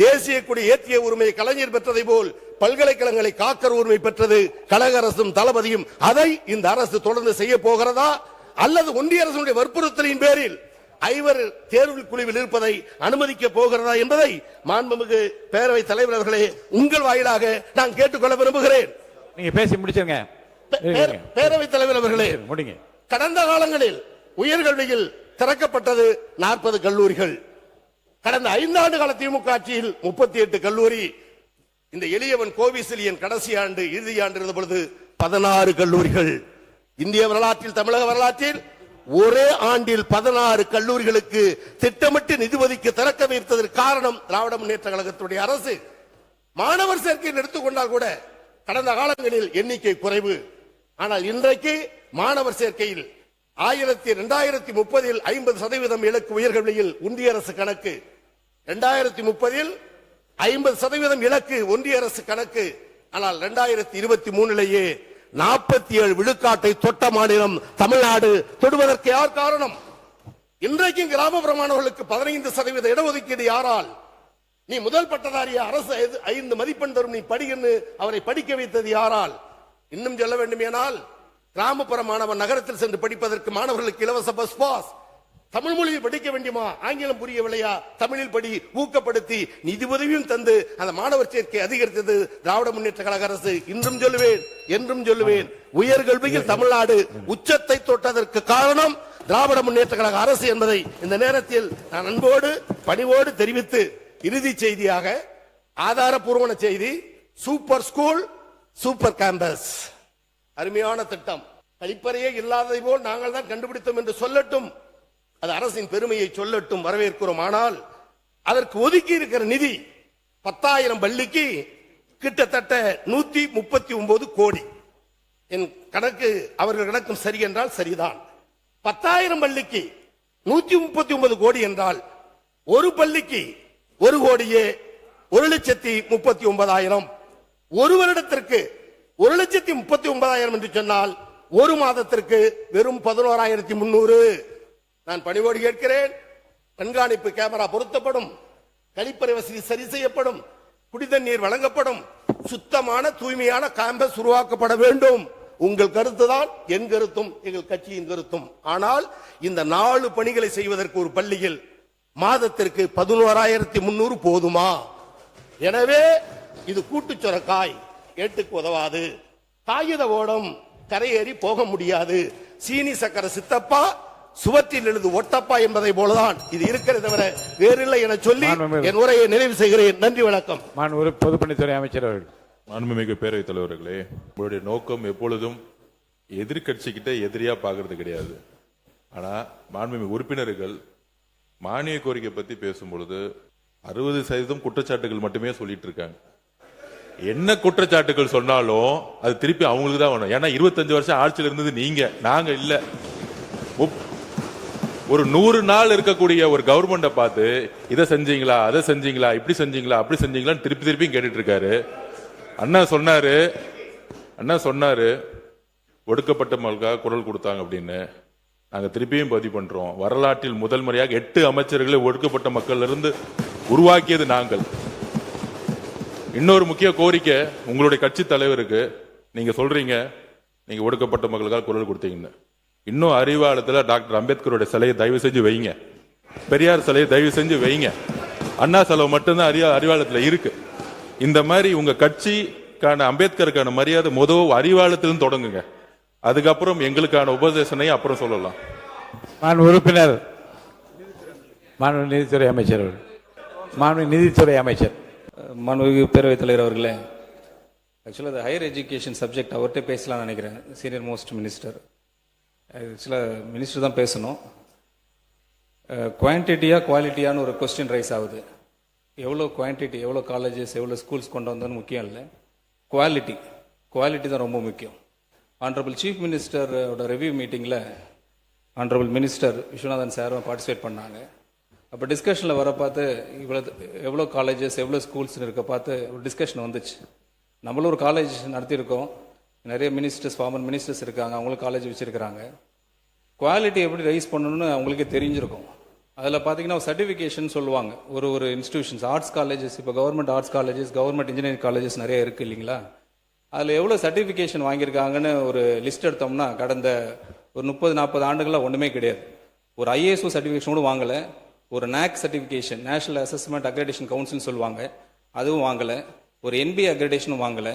தேசிய கொடி ஏற்றிய உரிமையை கலைஞர் பெற்றதை போல் பல்கலைக்கழகங்களை காக்கிற உரிமை பெற்றது கழக அரசும் தளபதியும். அதை இந்த அரசு தொடர்ந்து செய்ய போகிறதா அல்லது ஒன்றிய அரசுடைய வற்புறுத்தலின் பேரில் 5 தேர்வு குழுவில் இருப்பதை அனுமதிக்க போகிறதா என்பதை மாண்புமிகு பேரவைத் தலைவர் அவர்களே உங்கள் வாயிலாக நான் கேட்டுக்கொள்ள விரும்புகிறேன். நீங்க பேசி முடிச்சுங்க. பேரவைத் தலைவர் அவர்களே, முடிங்க. கடந்த காலங்களில் உயர்கல்வியில் திறக்கப்பட்டது 40 கல்லூரிகள். கடந்த 5 ஆண்டு கால திமுக ஆட்சியில் 38 கல்லூரி, இந்த எளியவன் கோவிசிலியன் கடைசி ஆண்டு இறுதி ஆண்டு இருந்த பொழுது 16 கல்லூரிகள். இந்திய வரலாற்றில், தமிழக வரலாற்றில் ஒரே ஆண்டில் 16 கல்லூரிகளுக்கு திட்டமிட்டு நிதி ஒதுக்கி திறக்க வைத்ததற்கு காரணம் திராவிட முன்னேற்ற கழகத்துடைய அரசு. மாணவர் சேர்க்கையில் எடுத்துக்கொண்டால் கூட கடந்த காலங்களில் எண்ணிக்கை குறைவு. ஆனால் இன்றைக்கு மாணவர் சேர்க்கையில் 2030 50% இலக்கு உயர்கல்வியில் ஒன்றிய அரசு கணக்கு, 2030 50% இலக்கு ஒன்றிய அரசு கணக்கு. ஆனால் 2023 47 விழுக்காட்டை தொட்ட மாநிலம் தமிழ்நாடு. தொடுவதற்கு யார் காரணம்? இன்றைக்கும் கிராமப்புற மாணவர்களுக்கு 15% இடஒதுக்கீடு யாரால்? நீ முதல் பட்டதாரிய அரசு 5 மதிப்பெண் தரும், நீ படின்னு அவரை படிக்க வைத்தது யாரால்? இன்னும் சொல்ல வேண்டுமேனால் கிராமப்புற மாணவன் நகரத்தில் சென்று படிப்பதற்கு மாணவர்களுக்கு இலவச பஸ் பாஸ். தமிழ் மொழியில் படிக்க வேண்டுமா, ஆங்கிலம் புரியவில்லையா, தமிழில் படி ஊக்கப்படுத்தி நிதி உதவியும் தந்து அந்த மாணவர் சேர்க்கை அதிகரித்தது திராவிட முன்னேற்ற கழக அரசு. இன்றும் சொல்லுவேன், என்றும் சொல்லுவேன், உயர்கல்வியில் தமிழ்நாடு உச்சத்தை தொட்டதற்கு காரணம் திராவிட முன்னேற்ற கழக அரசு என்பதை இந்த நேரத்தில் நான் அன்போடு பணிவோடு தெரிவித்து, இறுதி செய்தியாக ஆதாரபூர்வமான செய்தி, சூப்பர் ஸ்கூல் சூப்பர் கேம்பஸ் அருமையான திட்டம். கழிப்பறையே இல்லாததை போல் நாங்கள் தான் கண்டுபிடித்தோம் என்று சொல்லட்டும், அது அரசின் பெருமையை சொல்லட்டும், வரவேற்கிறோம். ஆனால் அதற்கு ஒதுக்கி இருக்கிற நிதி 10,000 பள்ளிக்கு கிட்டத்தட்ட 139 கோடி. என் கணக்கு அவர்கள் கணக்கும் சரி என்றால் சரிதான். 10,000 பள்ளிக்கு 139 கோடி என்றால் ஒரு பள்ளிக்கு 1 கோடியே 1,39,000. ஒரு வருடத்திற்கு 1,39,000 என்று சொன்னால் ஒரு மாதத்திற்கு வெறும் 11,300. நான் பணிவோடு கேட்கிறேன், கண்காணிப்பு கேமரா பொருத்தப்படும், கழிப்பறை வசதி சரி செய்யப்படும், குடிதண்ணீர் வழங்கப்படும், சுத்தமான தூய்மையான கேம்பஸ் உருவாக்கப்பட வேண்டும். உங்கள் கருத்து தான் என் கருத்தும் எங்கள் கட்சியின் கருத்தும். ஆனால் இந்த 4 பணிகளை செய்வதற்கு ஒரு பள்ளியில் மாதத்திற்கு 11,300 போதுமா? எனவே இது கூட்டுச்சொரக்காய், ஏட்டுக்கு உதவாது. காகித ஓடம் கரையேறி போக முடியாது. சீனி சக்கர சித்தப்பா சுவற்றில் எழுது ஒட்டப்பா என்பதை போலதான் இது இருக்கிறது தவிர வேறில்லை என சொல்லி என் உரையை நிறைவு செய்கிறேன். நன்றி, வணக்கம். பொதுப்பணித்துறை அமைச்சர் அவர்கள். மாண்புமிகு பேரவைத் தலைவர்களே, உங்களுடைய நோக்கம் எப்பொழுதும் எதிர்கட்சிக்கிட்ட எதிரியா பாக்குறது கிடையாது. ஆனா மாண்புமிகு உறுப்பினர்கள் மானிய கோரிக்கை பத்தி பேசும்பொழுது 60% குற்றச்சாட்டுகள் மட்டுமே சொல்லிட்டு இருக்காங்க. என்ன குற்றச்சாட்டுகள் சொன்னாலும் அது திருப்பி அவங்களுக்கு தான் வேணும். ஏன்னா 25 வருஷம் ஆட்சியில் இருந்தது நீங்க, நாங்க இல்ல. ஒரு 100 நாள் இருக்கக்கூடிய ஒரு கவர்மெண்ட பார்த்து இதை செஞ்சீங்களா, அதை செஞ்சீங்களா, இப்படி செஞ்சீங்களா, அப்படி செஞ்சீங்களான்னு திருப்பி திருப்பி கேட்டுட்டு இருக்காரு. அண்ணா சொன்னாரு ஒடுக்கப்பட்ட மக்களுக்காக குரல் கொடுத்தாங்க அப்படின்னு. நாங்க திருப்பியும் பதிவு பண்றோம், வரலாற்றில் முதல் முறையாக 8 அமைச்சர்களை ஒடுக்கப்பட்ட மக்கள் இருந்து உருவாக்கியது நாங்கள். இன்னொரு முக்கிய கோரிக்கை உங்களுடைய கட்சி தலைவருக்கு, நீங்க சொல்றீங்க நீங்க ஒடுக்கப்பட்ட மக்களுக்காக குரல் கொடுத்தீங்கன்னு. இன்னும் அறிவாலயத்துல டாக்டர் அம்பேத்கருடைய சிலையை தயவு செஞ்சு வைங்க, பெரியார் சிலையை தயவு செஞ்சு வைங்க. அண்ணா சிலை மட்டும்தான் அறிவாலயத்துல இருக்கு. இந்த மாதிரி உங்க கட்சிக்கான அம்பேத்கருக்கான மரியாதை முதல் அறிவாலயத்திலும் தொடங்குங்க. அதுக்கப்புறம் எங்களுக்கான உபதேசனையும் அப்புறம் சொல்லலாம். உறுப்பினர் மாண்பு நிதித்துறை அமைச்சர் அவர்கள். மாண்பு நிதித்துறை அமைச்சர். மாண்புமிகு பேரவைத் தலைவர் அவர்களே, ஆக்சுவலாக அது ஹையர் எஜுகேஷன் சப்ஜெக்ட் அவர்கிட்ட பேசலாம்னு நினைக்கிறேன். சீனியர் மோஸ்ட் மினிஸ்டர், ஆக்சுவலாக மினிஸ்டர் தான் பேசணும். குவான்டிட்டியா குவாலிட்டியான்னு ஒரு கொஸ்டின் ரைஸ் ஆகுது. எவ்வளோ குவான்டிட்டி, எவ்வளோ காலேஜஸ், எவ்வளோ ஸ்கூல்ஸ் கொண்டு வந்தோன்னு முக்கியம் இல்லை, குவாலிட்டி தான் ரொம்ப முக்கியம். ஆனரபிள் சீஃப் மினிஸ்டரோட ரிவ்யூ மீட்டிங்கில் ஆனரபிள் மினிஸ்டர் விஸ்வநாதன் சாரும் பார்ட்டிசிபேட் பண்ணாங்க. அப்போ டிஸ்கஷனில் வர பார்த்து எவ்வளோ காலேஜஸ் எவ்வளோ ஸ்கூல்ஸ்னு இருக்க பார்த்து ஒரு டிஸ்கஷன் வந்துச்சு. நம்மளும் ஒரு காலேஜ் நடத்தியிருக்கோம், நிறைய மினிஸ்டர்ஸ், ஃபார்மர் மினிஸ்டர்ஸ் இருக்காங்க, அவங்களும் காலேஜ் வச்சுருக்கிறாங்க. குவாலிட்டி எப்படி ரைஸ் பண்ணணும்னு அவங்களுக்கே தெரிஞ்சிருக்கும். அதில் பார்த்தீங்கன்னா சர்டிஃபிகேஷன் சொல்லுவாங்க. ஒரு இன்ஸ்டிடியூஷன்ஸ், ஆர்ட்ஸ் காலேஜஸ், இப்போ government arts colleges, government engineering colleges நிறைய இருக்குது இல்லைங்களா? அதில் எவ்வளோ சர்டிஃபிகேஷன் வாங்கியிருக்காங்கன்னு ஒரு லிஸ்ட் எடுத்தோம்னா கடந்த ஒரு 30-40 ஆண்டுகளாக ஒன்றுமே கிடையாது. ஒரு IASO சர்டிஃபிகேஷன் கூட வாங்கலை, ஒரு NAAC certification, national assessment accreditation கவுன்சில்னு சொல்லுவாங்க, அதுவும் வாங்கலை, ஒரு NBA அக்ரெடிடேஷனும் வாங்கலை,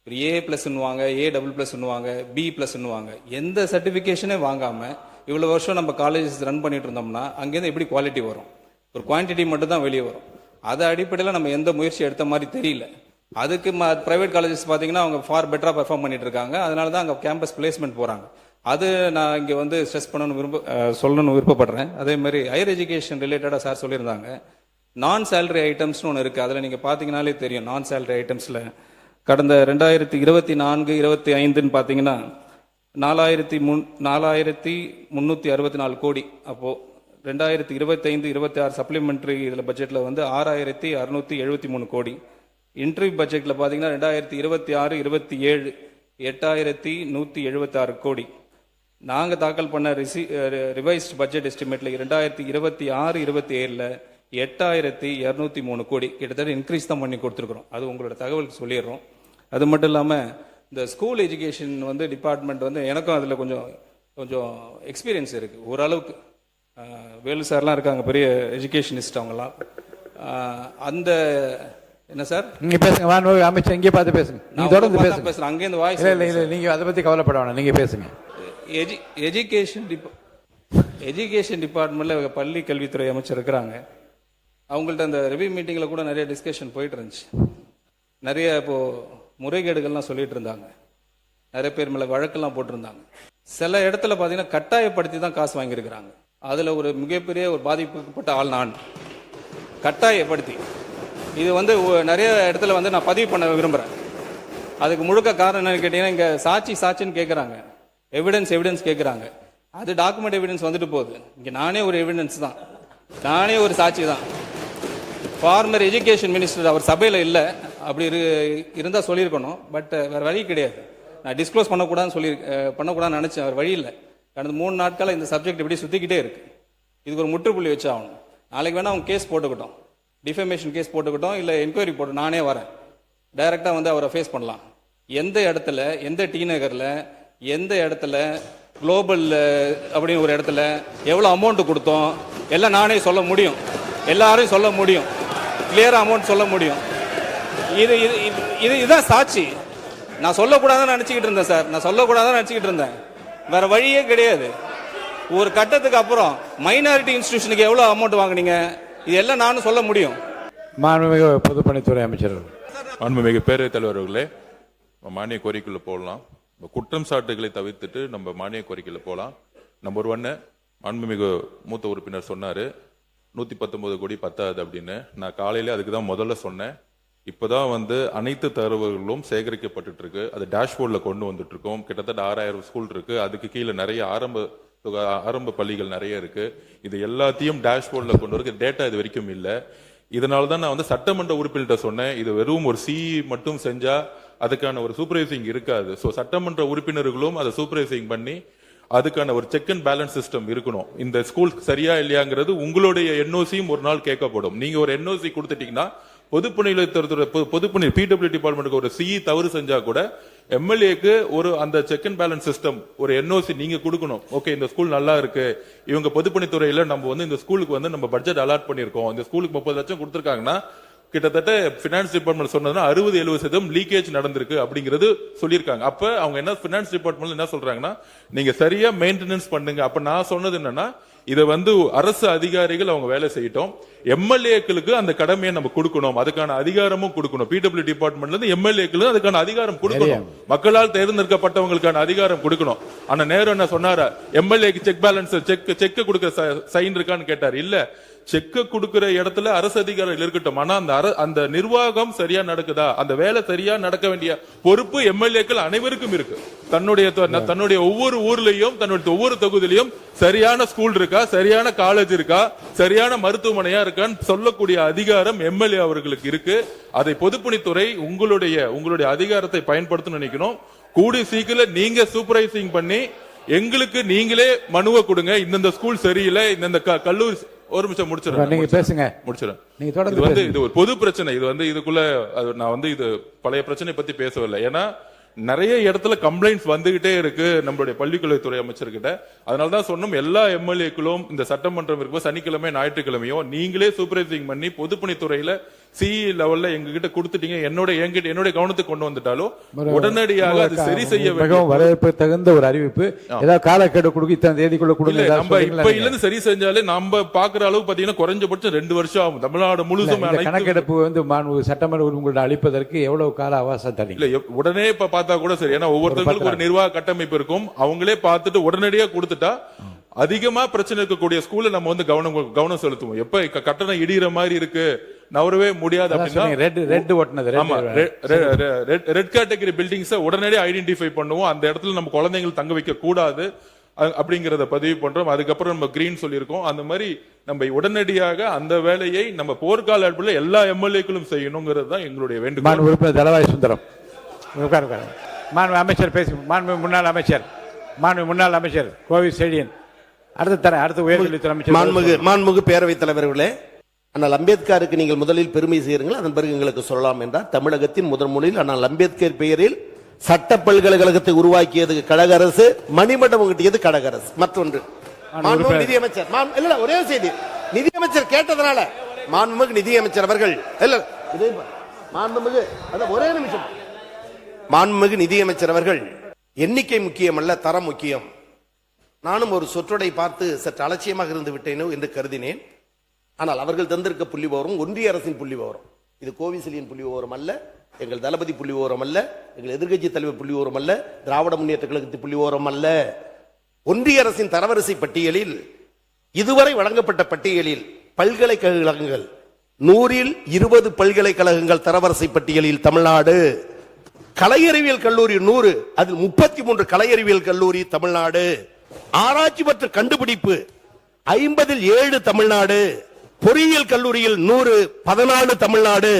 ஒரு A+ன்னுவாங்க, A++ன்னுவாங்க, B+ன்னுவாங்க, எந்த சர்டிஃபிகேஷனே வாங்காமல் இவ்வளோ வருஷம் நம்ம காலேஜஸ் ரன் பண்ணிட்டு இருந்தோம்னா அங்கேருந்து எப்படி குவாலிட்டி வரும்? ஒரு குவான்டிட்டி மட்டும் தான் வெளியே வரும். அதை அடிப்படையில் நம்ம எந்த முயற்சி எடுத்த மாதிரி தெரியல. அதுக்கு பிரைவேட் காலேஜஸ் பார்த்தீங்கன்னா அவங்க ஃபார் பெட்டராக பெர்ஃபார்ம் பண்ணிட்டு இருக்காங்க. அதனால தான் அங்கே கேம்பஸ் பிளேஸ்மெண்ட் போகிறாங்க. அது நான் இங்கே வந்து ஸ்ட்ரெஸ் சொல்லணும்னு விருப்பப்படுறேன். அதே மாதிரி ஹையர் எஜுகேஷன் ரிலேட்டடாக சார் சொல்லியிருந்தாங்க. நான் சேலரி ஐட்டம்ஸ்னு ஒன்று இருக்குது. அதில் நீங்கள் பார்த்தீங்கனாலே தெரியும். நான் சேலரி ஐட்டம்ஸில் கடந்த 2024-25 பார்த்தீங்கன்னா 4,364 கோடி. அப்போது 2025-26 சப்ளிமெண்ட்ரி இதில் பட்ஜெட்டில் வந்து 6,673 கோடி. இன்டர்வியூ பட்ஜெட்டில் பார்த்தீங்கன்னா 2026-27 8,176 கோடி. நாங்கள் தாக்கல் பண்ண ரிவைஸ்ட் பட்ஜெட் எஸ்டிமேட்டில் 2026-27 8,203 கோடி. கிட்டத்தட்ட இன்க்ரீஸ் தான் பண்ணி கொடுத்துருக்குறோம். அது உங்களோட தகவலுக்கு சொல்லிடுறோம். அது மட்டும் இல்லாமல் இந்த ஸ்கூல் எஜுகேஷன் வந்து டிபார்ட்மெண்ட் வந்து எனக்கும் அதில் கொஞ்சம் எக்ஸ்பீரியன்ஸ் இருக்குது ஓரளவுக்கு. வேலு சார்லாம் இருக்காங்க, பெரிய எஜுகேஷனிஸ்ட் அவங்கலாம். அந்த என்ன சார் நீங்க பேசுங்க. மாண்புமிகு அமைச்சர் இங்கே பார்த்து பேசுங்க. நீங்க தொடர்ந்து பேசுங்க. பேசுறேன். அங்கேருந்து வாய்ஸ் இல்ல நீங்க அதை பத்தி கவலைப்பட வேணாம், நீங்க பேசுங்க. எஜுகேஷன் டிபார்ட்மெண்ட்ல பள்ளி கல்வித்துறை அமைச்சர் இருக்கிறாங்க. அவங்கள்ட்ட அந்த ரிவ்யூ மீட்டிங்ல கூட நிறைய டிஸ்கஷன் போயிட்டு இருந்துச்சு. நிறைய இப்போ முறைகேடுகள்லாம் சொல்லிட்டு இருந்தாங்க. நிறைய பேர் மேல வழக்கெல்லாம் போட்டிருந்தாங்க. சில இடத்துல பாத்தீங்கன்னா கட்டாயப்படுத்தி தான் காசு வாங்கியிருக்கிறாங்க. அதுல ஒரு மிகப்பெரிய ஒரு பாதிக்கப்பட்ட ஆள் நான். கட்டாயப்படுத்தி இது வந்து நிறைய இடத்துல வந்து நான் பதிவு பண்ண விரும்புறேன். அதுக்கு முழுக்க காரணம் என்னன்னு கேட்டீங்கன்னா, இங்க சாட்சின்னு கேட்கறாங்க, எவிடன்ஸ் கேட்கறாங்க. அது டாக்குமெண்ட் எவிடன்ஸ் வந்துட்டு போகுது. இங்க நானே ஒரு எவிடன்ஸ் தான், நானே ஒரு சாட்சி தான். ஃபார்மர் எஜுகேஷன் மினிஸ்டர் அவர் சபையில் இல்லை, அப்படி இருந்தா சொல்லியிருக்கணும். பட் வேற வழி கிடையாது. நான் டிஸ்க்ளோஸ் பண்ணக்கூடாதுன்னு நினைச்சேன். அவர் வழி இல்லை. கடந்த 3 நாட்களாக இந்த சப்ஜெக்ட் இப்படி சுத்திக்கிட்டே இருக்கு. இதுக்கு ஒரு முற்றுப்புள்ளி வச்சு ஆகணும். நாளைக்கு வேணா அவங்க கேஸ் போட்டுக்கிட்டோம், டிஃபமேஷன் கேஸ் போட்டுக்கிட்டோம், இல்லை என்கொயரி போட்டு நானே வரேன், டைரக்டா வந்து அவரை ஃபேஸ் பண்ணலாம். எந்த இடத்துல, எந்த டி நகர்ல, எந்த இடத்துல, குளோபல் அப்படின்னு ஒரு இடத்துல எவ்வளோ அமௌண்ட் கொடுத்தோம் எல்லாம் நானே சொல்ல முடியும். எல்லாரும் சொல்ல முடியும், கிளியரா அமௌண்ட் சொல்ல முடியும். இதுதான் சாட்சி. நான் சொல்லக்கூடாதுன்னு நினைச்சுக்கிட்டு இருந்தேன் சார், நான் சொல்லக்கூடாதுன்னு நினைச்சுக்கிட்டு இருந்தேன். வேற வழியே கிடையாது. ஒரு கட்டத்துக்கு அப்புறம் மைனாரிட்டி இன்ஸ்டிடியூஷனுக்கு எவ்வளவு அமௌண்ட் வாங்குனீங்க, இது எல்லாம் நானும் சொல்ல முடியும். மாண்புமிகு பொதுப்பணித்துறை அமைச்சர். மாண்புமிகு பேரவைத் தலைவர் அவர்களே, மானிய கோரிக்கைக்குள்ள போடலாம். குற்றம் சாட்டுகளை தவிர்த்துட்டு நம்ம மானிய கோரிக்கையில போலாம். நம்பர் 1, மாண்புமிகு மூத்த உறுப்பினர் சொன்னாரு 119 கோடி பத்தாது அப்படின்னு. நான் காலையில அதுக்கு தான் முதல்ல சொன்னேன். இப்பதான் வந்து அனைத்து தரவுகளும் சேகரிக்கப்பட்டு இருக்கு. அது டேஷ்போர்ட்ல கொண்டு வந்துட்டு இருக்கோம். கிட்டத்தட்ட 6,000 ஸ்கூல் இருக்கு. அதுக்கு கீழே நிறைய ஆரம்ப பள்ளிகள் நிறைய இருக்கு. இது எல்லாத்தையும் டேஷ்போர்ட்ல கொண்டு வர டேட்டா இது வரைக்கும் இல்ல. இதனாலதான் நான் வந்து சட்டமன்ற உறுப்பினர்கிட்ட சொன்னேன், இது வெறும் ஒரு சி மட்டும் செஞ்சா அதுக்கான ஒரு சூப்பர்வைசிங் இருக்காது. சோ சட்டமன்ற உறுப்பினர்களும் அதை சூப்பர்வைசிங் பண்ணி அதுக்கான ஒரு செக் அண்ட் பேலன்ஸ் சிஸ்டம் இருக்கணும். இந்த ஸ்கூல் சரியா இல்லையாங்கிறது உங்களுடைய என்ஓசியும் ஒரு நாள் கேட்கப்படும். நீங்க ஒரு என்ஓசி கொடுத்துட்டீங்கன்னா பொதுப்பணி பிடபிள்யூ டிபார்ட்மெண்ட்டுக்கு ஒரு சி தவறு செஞ்சா கூட எம்எல்ஏக்கு ஒரு அந்த செக் அண்ட் பேலன்ஸ் சிஸ்டம் ஒரு என்ஓசி நீங்க கொடுக்கணும். ஓகே, இந்த ஸ்கூல் நல்லா இருக்கு, இவங்க பொதுப்பணித்துறையில நம்ம வந்து இந்த ஸ்கூலுக்கு வந்து நம்ம பட்ஜெட் அலாட் பண்ணிருக்கோம், இந்த ஸ்கூலுக்கு 30 லட்சம் கொடுத்திருக்காங்கன்னா கிட்டத்தட்ட பினான்ஸ் டிபார்ட்மெண்ட் சொன்னதுன்னா 60-70% லீக்கேஜ் நடந்திருக்கு அப்படிங்கிறது சொல்லியிருக்காங்க. அப்ப அவங்க என்ன பினான்ஸ் டிபார்ட்மெண்ட் என்ன சொல்றாங்கன்னா, நீங்க சரியா மெயின்டெனன்ஸ் பண்ணுங்க. அப்ப நான் சொன்னது என்னன்னா, இதை வந்து அரசு அதிகாரிகள் அவங்க வேலை செய்யட்டும், எம்எல்ஏக்களுக்கு அந்த கடமையை நம்ம கொடுக்கணும், அதுக்கான அதிகாரமும் கொடுக்கணும். பிடபிள்யூ டிபார்ட்மெண்ட்ல இருந்து எம்எல்ஏக்களுக்கு அதுக்கான அதிகாரம் கொடுக்கணும், மக்களால் தேர்ந்தெடுக்கப்பட்டவங்களுக்கான அதிகாரம் கொடுக்கணும். ஆனா நேரு என்ன சொன்னாரு, எம்எல்ஏக்கு செக் பேலன்ஸ் செக் கொடுக்க சைன் இருக்கான்னு கேட்டாரு. இல்ல, செக்க கொடுக்கிற இடத்துல அரசு அதிகாரிகள் இருக்கட்டும், ஆனா அந்த நிர்வாகம் சரியா நடக்குதா, அந்த வேலை சரியா நடக்க வேண்டிய பொறுப்பு எம்எல்ஏக்கள் அனைவருக்கும் இருக்கு. தன்னுடைய ஒவ்வொரு ஊர்லயும் தன்னுடைய ஒவ்வொரு தொகுதியிலையும் சரியான ஸ்கூல் இருக்கா, சரியான காலேஜ் இருக்கா, சரியான மருத்துவமனையா இருக்கான்னு சொல்லக்கூடிய அதிகாரம் எம்எல்ஏ அவர்களுக்கு இருக்கு. அதை பொதுப்பணித்துறை உங்களுடைய அதிகாரத்தை பயன்படுத்தணும்னு நினைக்கணும். கூடிய சீக்கிரம் நீங்க சூப்பர்வைசிங் பண்ணி எங்களுக்கு நீங்களே மனுவை கொடுங்க, இந்த ஸ்கூல் சரியில்லை, இந்த கல்லூரி. ஒரு நிமிஷம் முடிச்சிடறேன். நீங்க பேசுங்க. முடிச்சிடறேன். நீங்க தொடர்ந்து இது ஒரு பொது பிரச்சனை. இது வந்து இதுக்குள்ள நான் வந்து இது பழைய பிரச்சனை பத்தி பேசவில்லை. ஏன்னா நிறைய இடத்துல கம்ப்ளைண்ட்ஸ் வந்துகிட்டே இருக்கு நம்மளுடைய பள்ளிக்கல்வித்துறை அமைச்சர்கிட்ட. அதனாலதான் சொன்னோம், எல்லா எம்எல்ஏக்களும் இந்த சட்டமன்றம் இருக்கும் சனிக்கிழமை ஞாயிற்றுக்கிழமையும் நீங்களே சூப்பர்வைசிங் பண்ணி பொதுப்பணித்துறையில சிஇ லெவல்ல எங்ககிட்ட கொடுத்துட்டீங்க, என்னுடைய கவனத்துக்கு கொண்டு வந்துட்டாலும் உடனடியாக அது சரி செய்ய மிகவும் வரவேற்பு தகுந்த ஒரு அறிவிப்பு. ஏதாவது காலக்கெடு கொடுக்க இத்தனை தேதிக்குள்ள கொடுங்க. நம்ம இப்ப இல்லன்னு சரி செஞ்சாலே நம்ம பாக்குற அளவு பாத்தீங்கன்னா குறைஞ்சபட்சம் 2 வருஷம் ஆகும். தமிழ்நாடு முழுசும் கணக்கெடுப்பு சட்டமன்ற உங்கள்ட்ட அளிப்பதற்கு எவ்வளவு கால அவகாசம் தரீங்க? இல்ல உடனே இப்ப பார்த்தா கூட சரி, ஏன்னா ஒவ்வொருத்தருக்கும் ஒரு நிர்வாக கட்டமைப்பு இருக்கும். அவங்களே பார்த்துட்டு உடனடியா கொடுத்துட்டா அதிகமா பிரச்சனை இருக்கக்கூடிய ஸ்கூல்ல நம்ம வந்து கவனம் செலுத்துவோம். எப்ப கட்டணம் இடிகிற மாதிரி இருக்கு, நவரவே முடியாது அப்படின்னா ரெட் கேட்டகரி பில்டிங்ஸ் உடனடியே ஐடென்டிஃபை பண்ணுவோம். அந்த இடத்துல நம்ம குழந்தைகள் தங்க வைக்க கூடாது அப்படிங்கறத பதிவு பண்றோம். அதுக்கப்புறம் நம்ம கிரீன் சொல்லியிருக்கோம். அந்த மாதிரி நம்ம உடனடியாக அந்த வேலையை நம்ம போர்க்கால அடிப்படையில் எல்லா எம்எல்ஏக்களும் செய்யணுங்கிறது தான் எங்களுடைய வேண்டுகோள். உறுப்பினர் தலவாய் சுந்தரம் அமைச்சர் பேசி முன்னாள் அமைச்சர் கோவி செழியன் அடுத்த உயர்கல்வித்துறை அமைச்சர் மாண்புமிகு பேரவைத் தலைவர்களே, ஆனால் அம்பேத்கருக்கு நீங்கள் முதலில் பெருமை செய்யுங்கள், அதன் பிறகு எங்களுக்கு சொல்லலாம் என்றார். தமிழகத்தின் முதன்முறையில் ஆனால் அம்பேத்கர் பெயரில் சட்ட பல்கலைக்கழகத்தை உருவாக்கியது கழக அரசு, மணிமண்டபம் கட்டியது கழக அரசு. மற்றொன்று நிதியமைச்சர் ஒரே செய்தி, நிதியமைச்சர் கேட்டதனால மாண்புமிகு நிதியமைச்சர் அவர்கள் ஒரே நிமிஷம், மாண்புமிகு நிதியமைச்சர் அவர்கள் எண்ணிக்கை முக்கியம் அல்ல, தரம் முக்கியம். நானும் ஒரு சொற்றொடை பார்த்து சற்று அலட்சியமாக இருந்து விட்டேனோ என்று கருதினேன். ஆனால் அவர்கள் தந்திருக்க புள்ளி விவரம் ஒன்றிய அரசின் புள்ளி விவரம். இது கோவிசெலியின் புள்ளி விவரம் அல்ல, எங்கள் தளபதி புள்ளி விவரம் அல்ல, எங்கள் எதிர்க்கட்சி தலைவர் புள்ளி விவரம் அல்ல, திராவிட முன்னேற்ற கழகத்தின் புள்ளி விவரம் அல்ல. ஒன்றிய அரசின் தரவரிசை பட்டியலில் இதுவரை வழங்கப்பட்ட பட்டியலில் பல்கலைக்கழகங்கள் 100ல் 20 பல்கலைக்கழகங்கள் தரவரிசை பட்டியலில் தமிழ்நாடு. கலையறிவியல் கல்லூரி 100, அதில் 33 கலையறிவியல் கல்லூரி தமிழ்நாடு. ஆராய்ச்சி மற்றும் கண்டுபிடிப்பு 50ல் 7 தமிழ்நாடு. பொறியியல் கல்லூரியில் 100, 14 தமிழ்நாடு.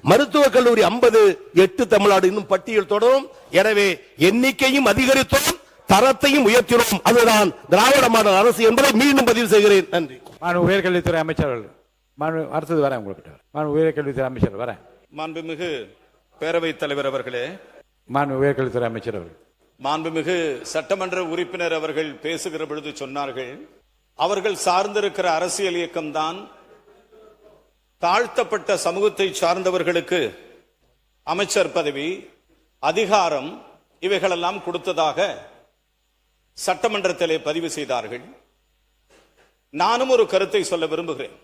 மருத்துவக் கல்லூரி 50, 8 தமிழ்நாடு. இன்னும் பட்டியல் தொடரும். எனவே எண்ணிக்கையும் அதிகரித்தோம், தரத்தையும் உயர்த்தினோம். அதுதான் திராவிட மாடல் அரசு என்பதை மீண்டும் பதிவு செய்கிறேன். நன்றி. உயர்கல்வித்துறை அமைச்சர்கள் அடுத்தது வரேன். உங்களுக்கு உயர்கல்வித்துறை அமைச்சர் வரேன். மாண்புமிகு பேரவைத் தலைவர் அவர்களே, உயர்கல்வித்துறை அமைச்சர் அவர்கள், மாண்புமிகு சட்டமன்ற உறுப்பினர் அவர்கள் பேசுகிற பொழுது சொன்னார்கள், அவர்கள் சார்ந்திருக்கிற அரசியல் இயக்கம்தான் தாழ்த்தப்பட்ட சமூகத்தை சார்ந்தவர்களுக்கு அமைச்சர் பதவி, அதிகாரம் இவைகளெல்லாம் கொடுத்ததாக சட்டமன்றத்திலே பதிவு செய்தார்கள். நானும் ஒரு கருத்தை சொல்ல விரும்புகிறேன்.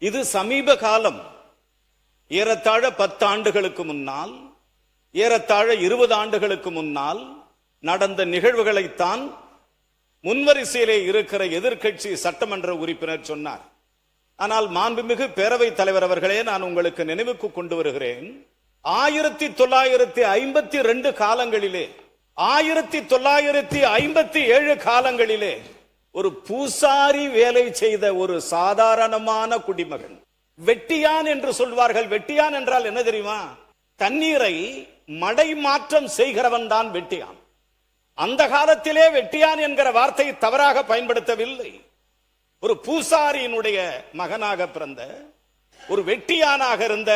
இது சமீப காலம், ஏறத்தாழ 10 ஆண்டுகளுக்கு முன்னால், ஏறத்தாழ 20 ஆண்டுகளுக்கு முன்னால் நடந்த நிகழ்வுகளைத்தான் முன்வரிசையிலே இருக்கிற எதிர்க்கட்சி சட்டமன்ற உறுப்பினர் சொன்னார். ஆனால் மாண்புமிகு பேரவைத் தலைவர் அவர்களே, நான் உங்களுக்கு நினைவுக்கு கொண்டு வருகிறேன், 1952 காலங்களிலே, 1957 காலங்களிலே ஒரு பூசாரி வேலை செய்த ஒரு சாதாரணமான குடிமகன், வெட்டியான் என்று சொல்வார்கள். வெட்டியான் என்றால் என்ன தெரியுமா? தண்ணீரை மடை மாற்றம் செய்கிறவன் தான் வெட்டியான். அந்த காலத்திலே வெட்டியான் என்கிற வார்த்தை தவறாக பயன்படுத்தவில்லை. ஒரு பூசாரியினுடைய மகனாக பிறந்த ஒரு வெட்டியானாக இருந்த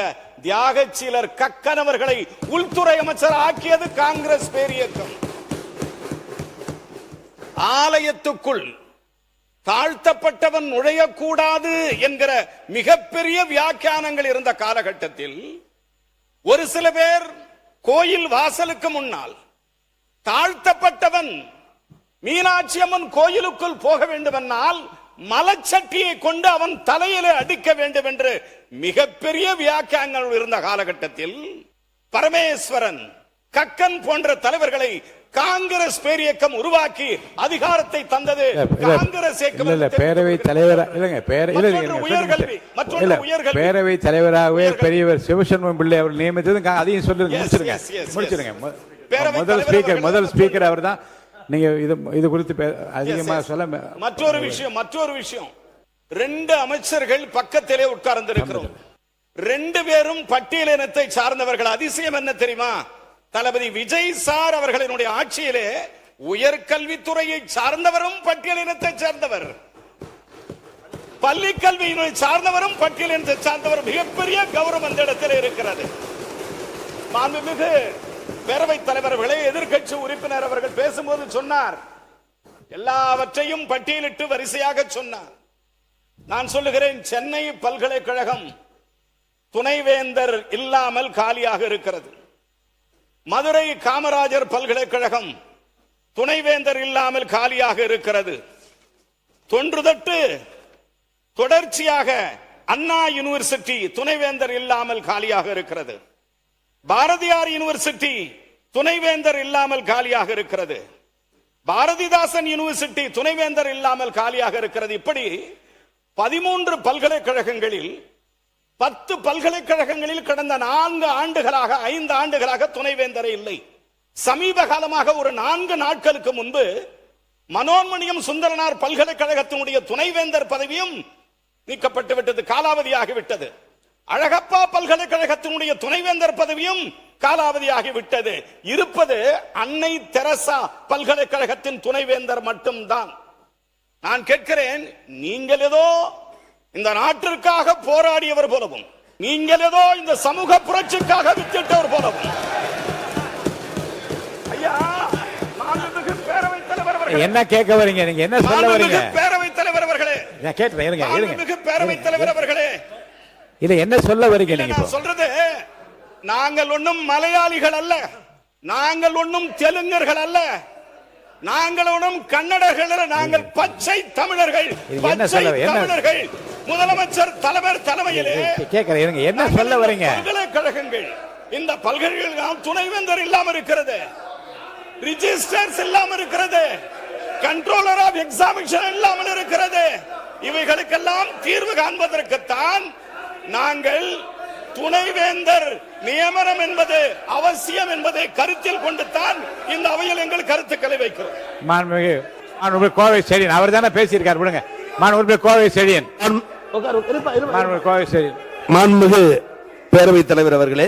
தியாகச்சீலர் கக்கன் அவர்களை உள்துறை அமைச்சர் ஆக்கியது காங்கிரஸ் பேரியக்கம். ஆலயத்துக்குள் தாழ்த்தப்பட்டவன் நுழையக்கூடாது என்கிற மிகப்பெரிய வியாக்கியானங்கள் இருந்த காலகட்டத்தில் ஒரு சில பேர் கோயில் வாசலுக்கு முன்னால் தாழ்த்தப்பட்டவன் மீனாட்சி அம்மன் கோயிலுக்குள் போக வேண்டுமென்றால் மலச்சட்டியை கொண்டு அவன் தலையிலே அடிக்க வேண்டும் என்று மிகப்பெரிய வியாக்கியானங்கள் இருந்த காலகட்டத்தில் பரமேஸ்வரன், கக்கன் போன்ற தலைவர்களை காங்கிரஸ் பேரியக்கம் உருவாக்கி அதிகாரத்தை தந்தது காங்கிரஸ் பேரவைத் தலைவர். பேரவைத் தலைவராகவே பெரியவர் சிவசண்முகம் பிள்ளை அவர் நியமித்தது. அதையும் சொல்லுங்க, முடிச்சிருங்க. முதல் ஸ்பீக்கர் அவர் தான். நீங்க இது குறித்து அதிகமாக சொல்ல. மற்றொரு விஷயம் 2 அமைச்சர்கள் பக்கத்திலே உட்கார்ந்திருக்கிறோம். 2 பேரும் பட்டியலினத்தை சார்ந்தவர்கள். அதிசயம் என்ன தெரியுமா? தளபதி விஜய் சார் அவர்களினுடைய ஆட்சியிலே உயர்கல்வித்துறையை சார்ந்தவரும் பட்டியலினத்தை சார்ந்தவர், பள்ளி கல்வியினை சார்ந்தவரும் பட்டியலினத்தை சார்ந்தவர். மிகப்பெரிய கௌரவம் அந்த இடத்தில் இருக்கிறது. மாண்புமிகு பேரவைத் தலைவர்களே, எதிர்க்கட்சி உறுப்பினர் அவர்கள் பேசும்போது சொன்னார், எல்லாவற்றையும் பட்டியலிட்டு வரிசையாக சொன்னார். நான் சொல்லுகிறேன், சென்னை பல்கலைக்கழகம் துணைவேந்தர் இல்லாமல் காலியாக இருக்கிறது. மதுரை காமராஜர் பல்கலைக்கழகம் துணைவேந்தர் இல்லாமல் காலியாக இருக்கிறது. தொன்றுதட்டு தொடர்ச்சியாக அண்ணா யூனிவர்சிட்டி துணைவேந்தர் இல்லாமல் காலியாக இருக்கிறது. பாரதியார் யூனிவர்சிட்டி துணைவேந்தர் இல்லாமல் காலியாக இருக்கிறது. பாரதிதாசன் யூனிவர்சிட்டி துணைவேந்தர் இல்லாமல் காலியாக இருக்கிறது. இப்படி 13 பல்கலைக்கழகங்களில் 10 பல்கலைக்கழகங்களில் கடந்த 4 ஆண்டுகளாக 5 ஆண்டுகளாக துணைவேந்தரே இல்லை. சமீப காலமாக ஒரு 4 நாட்களுக்கு முன்பு மனோன்மணியம் சுந்தரனார் பல்கலைக்கழகத்தினுடைய துணைவேந்தர் பதவியும் நீக்கப்பட்டு விட்டது, காலாவதியாகிவிட்டது. அழகப்பா பல்கலைக்கழகத்தினுடைய துணைவேந்தர் பதவியும் காலாவதியாகிவிட்டது. இருப்பது அன்னை தெரசா பல்கலைக்கழகத்தின் துணைவேந்தர் மட்டும்தான். நான் கேட்கிறேன், நீங்கள் ஏதோ இந்த நாட்டிற்காக போராடியவர் போலவும், நீங்கள் ஏதோ இந்த சமூக புரட்சிக்காக வித்திட்டவர் போலவும், ஐயா, மாண்புமிகு பேரவைத் தலைவர் அவர்களே, என்ன கேட்க வரீங்க? நீங்க என்ன சொல்ல வரீங்க? பேரவைத் தலைவர் அவர்களே, நான் கேட்கிறேன், இருங்க மாண்புமிகு பேரவைத் தலைவர் அவர்களே, இல்ல என்ன சொல்ல வரீங்க நீங்க? நான் சொல்றது, நாங்கள் ஒன்றும் மலையாளிகள் அல்ல, நாங்கள் ஒன்றும் தெலுங்கர்கள் அல்ல, நாங்கள் ஒன்றும் கன்னடர்கள் அல்ல, நாங்கள் பச்சை தமிழர்கள். தமிழர்கள் முதலமைச்சர் தலைமையிலே கேட்கிறேன், என்ன சொல்ல வரீங்க? பல்கலைக்கழகங்கள், இந்த பல்கலைக்கழகம் துணைவேந்தர் இல்லாம இருக்கிறது, ரிஜிஸ்டர்ஸ் இல்லாம இருக்கிறது, கண்ட்ரோலர் ஆஃப் எக்ஸாமினேஷன் இல்லாமல் இருக்கிறது. இவைகளுக்கெல்லாம் தீர்வு காண்பதற்குத்தான் நாங்கள் துணைவேந்தர் நியமனம் என்பது அவசியம் என்பதை கருத்தில் கொண்டுதான் இந்த அவையில் எங்கள் கருத்துக்களை வைக்கிறோம். மாண்புமிகு கோவை செழியன் அவர் தானே பேசியிருக்கார், விடுங்க. மாண்புமிகு கோவை செழியன், கோவை செழியன். மாண்புமிகு பேரவைத் தலைவர் அவர்களே,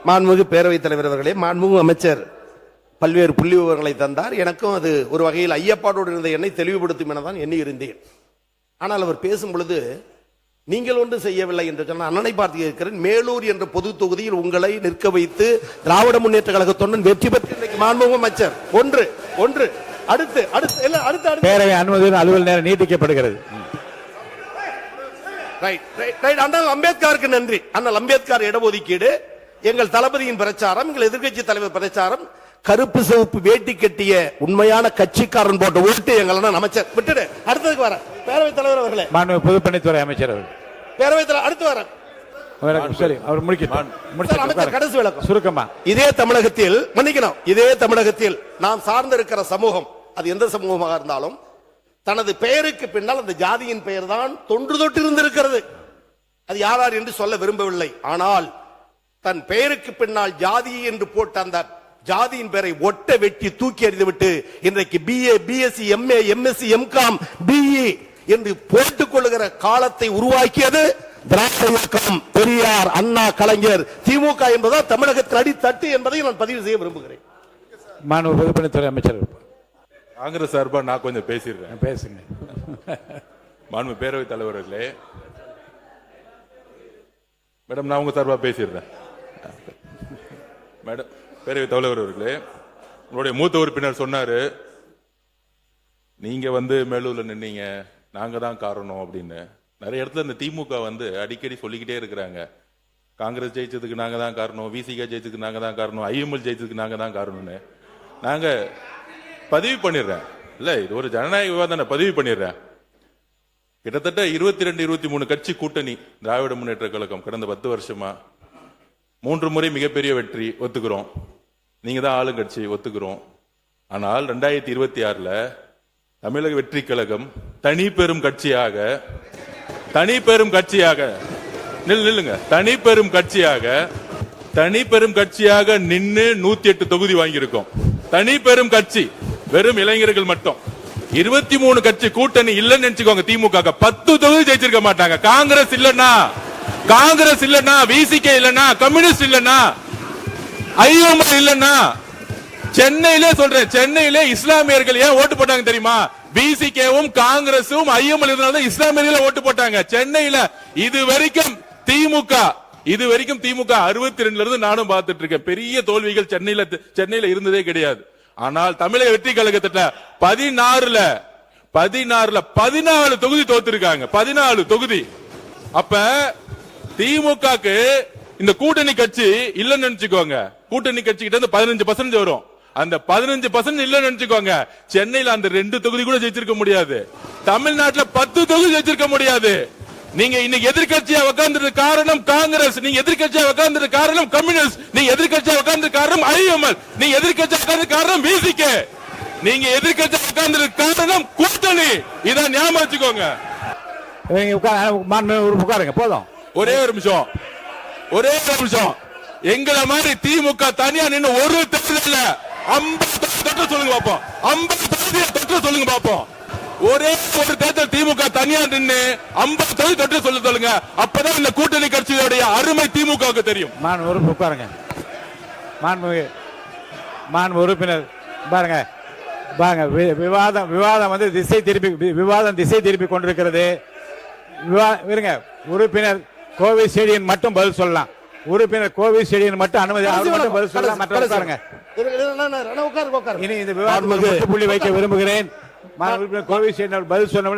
மாண்புமிகு பேரவைத் தலைவர் அவர்களே, மாண்புமிகு அமைச்சர் பல்வேறு புள்ளி விவரங்களை தந்தார். எனக்கும் அது ஒரு வகையில் ஐயப்பாடோடு இருந்த என்னை தெளிவுபடுத்தும் என தான் எண்ணி இருந்தேன். ஆனால் அவர் பேசும் பொழுது நீங்கள் ஒன்று செய்யவில்லை என்று சொன்னால் அண்ணனை பார்த்து இருக்கிறேன். மேலூர் என்ற பொது தொகுதியில் உங்களை நிற்க வைத்து திராவிட முன்னேற்ற கழகத்துடன் வெற்றி பெற்று இன்றைக்கு மாண்புமிகு அமைச்சர் ஒன்று அடுத்து பேரவை அனுமதி அலுவல் நேரம் நீட்டிக்கப்படுகிறது. அண்ணல் அம்பேத்கருக்கு நன்றி. அண்ணல் அம்பேத்கர் இடஒதுக்கீடு, எங்கள் தளபதியின் பிரச்சாரம், எங்கள் எதிர்க்கட்சி தலைவர் பிரச்சாரம், கருப்பு சிவப்பு வேட்டி கட்டிய உண்மையான கட்சிக்காரன் போட்ட ஓட்டு எங்கள் அமைச்சர். விட்டுடு, அடுத்ததுக்கு வர பேரவைத் தலைவர் அவர்களே, மாண்புமிகு பொதுப்பணித்துறை அமைச்சர் அவர்கள், பேரவைத் தலைவர் அடுத்து வர. சரி, அவர் முடிக்க கடைசி விளக்கம் சுருக்கமா. இதே தமிழகத்தில், மன்னிக்கணும், இதே தமிழகத்தில் நாம் சார்ந்திருக்கிற சமூகம், அது எந்த சமூகமாக இருந்தாலும், தனது பெயருக்கு பின்னால் அந்த ஜாதியின் பெயர் தான் தொன்று தொட்டு இருந்திருக்கிறது. அது யார் என்று சொல்ல விரும்பவில்லை. ஆனால் தன் பெயருக்கு பின்னால் ஜாதி என்று போட்ட அந்த ஜாதியின் பெயரை ஒட்ட வெட்டி தூக்கி எறிந்துவிட்டு இன்றைக்கு BA, BSc, MA, MSc, MCom, BE என்று போட்டுக் கொள்ளுகிற காலத்தை உருவாக்கியது திராவிட இயக்கம், பெரியார், அண்ணா, கலைஞர், திமுக என்பதா தமிழகத்தில் அடித்தட்டு என்பதை நான் பதிவு செய்ய விரும்புகிறேன். மாண்புமிகு பொதுப்பணித்துறை அமைச்சர். காங்கிரஸ் சார்பா நான் கொஞ்சம் பேசிடுறேன். பேசுங்க. மாண்புமிகு பேரவைத் தலைவர்களே, மேடம் நான் உங்க சார்பா பேசிடுறேன். மேடம் பேரவைத் தலைவர் அவர்களே, உங்களுடைய மூத்த உறுப்பினர் சொன்னாரு, நீங்க மேலூர்ல நின்னீங்க, நாங்க தான் காரணம் அப்படின்னு. நிறைய இடத்துல இந்த திமுக அடிக்கடி சொல்லிக்கிட்டே இருக்கிறாங்க, காங்கிரஸ் ஜெயிச்சதுக்கு நாங்க தான் காரணம், விசிக ஜெயிச்சதுக்கு நாங்க தான் காரணம், IML ஜெயிச்சதுக்கு நாங்க தான் காரணம்னு. நாங்க பதிவு பண்ணிடுறேன், இல்ல இது ஒரு ஜனநாயக விவாதம், பதிவு பண்ணிடுறேன். கிட்டத்தட்ட 22, 23 கட்சி கூட்டணி திராவிட முன்னேற்ற கழகம் கடந்த 10 வருஷமா 3 முறை மிகப்பெரிய வெற்றி, ஒத்துக்கிறோம். நீங்க தான் ஆளுங்கட்சி, ஒத்துக்கிறோம். ஆனால் 2026 தமிழக வெற்றி கழகம் தனி பெரும் கட்சியாக நில்லுங்க, தனி பெரும் கட்சியாக நின்னு 108 தொகுதி வாங்கியிருக்கோம். தனி பெரும் கட்சி, வெறும் இளைஞர்கள் மட்டும். 23 கட்சி கூட்டணி இல்லன்னு நினைச்சுக்கோங்க, திமுக 10 தொகுதி ஜெயிச்சிருக்க மாட்டாங்க. காங்கிரஸ் இல்லன்னா, விசிக இல்லன்னா, கம்யூனிஸ்ட் இல்லன்னா, IML இல்லன்னா, சென்னையிலே சொல்றேன், சென்னையிலே இஸ்லாமியர்கள் ஏன் ஓட்டு போட்டாங்க தெரியுமா? விசிகவும் காங்கிரசும் IML இருந்தால்தான் இஸ்லாமியர்கள் ஓட்டு போட்டாங்க சென்னையில. இது வரைக்கும் திமுக இது வரைக்கும் திமுக 62ல இருந்து நானும் பார்த்துட்டு இருக்கேன். பெரிய தோல்விகள் சென்னையில இருந்ததே கிடையாது. ஆனால் தமிழக வெற்றி கழகத்துல 16ல 14 தொகுதி தோத்துருக்காங்க. 14 தொகுதி. அப்ப திமுகக்கு இந்த கூட்டணி கட்சி இல்லன்னு நினைச்சுக்கோங்க. கூட்டணி கட்சி கிட்ட இருந்து 15% வரும். அந்த 15% இல்லன்னு நினைச்சுக்கோங்க. சென்னையில அந்த 2 தொகுதி கூட ஜெயிச்சிருக்க முடியாது. தமிழ்நாட்டுல 10 தொகுதி ஜெயிச்சிருக்க முடியாது. நீங்க இன்னைக்கு எதிர்க்கட்சியா உட்கார்ந்து காரணம் காங்கிரஸ், நீங்க எதிர்க்கட்சியா உட்கார்ந்து காரணம் கம்யூனிஸ்ட், நீங்க எதிர்க்கட்சியா உட்கார்ந்து காரணம் ஐஎம்எல், நீங்க எதிர்க்கட்சியா உட்கார்ந்து காரணம் விசிகே, நீங்க எதிர்க்கட்சியா உட்கார்ந்து காரணம் கூட்டணி. இதான் ஞாபகம் வச்சுக்கோங்க. உட்காருங்க போதும். ஒரே ஒரு நிமிஷம். எங்களை மாதிரி திமுக தனியா நின்று ஒரு தேர்தல் 50 தொற்று சொல்லுங்க பாப்போம். 50 தொற்று சொல்லுங்க பாப்போம். ஒரே ஒரு தேர்தல் திமுக தனியா நின்று 50 தொற்று சொல்லுங்க. அப்பதான் இந்த கூட்டணி கட்சியோடைய அருமை திமுகவுக்கு தெரியும். உட்காருங்க. மாண்பு உறுப்பினர் பாருங்க. விவாதம் வந்து திசை திருப்பி கொண்டிருக்கிறது. இருங்க. உறுப்பினர் கோவை செடியன் மட்டும் பதில் சொல்லலாம். உறுப்பினர் கோவை செடியன் மட்டும் அனுமதி, அவர் மட்டும் பதில் சொல்லலாம். மற்ற உட்காருங்க. இனி இந்த விவாதத்துக்கு புள்ளி வைக்க விரும்புகிறேன். உறுப்பினர் கோவை செடியன் பதில் சொன்ன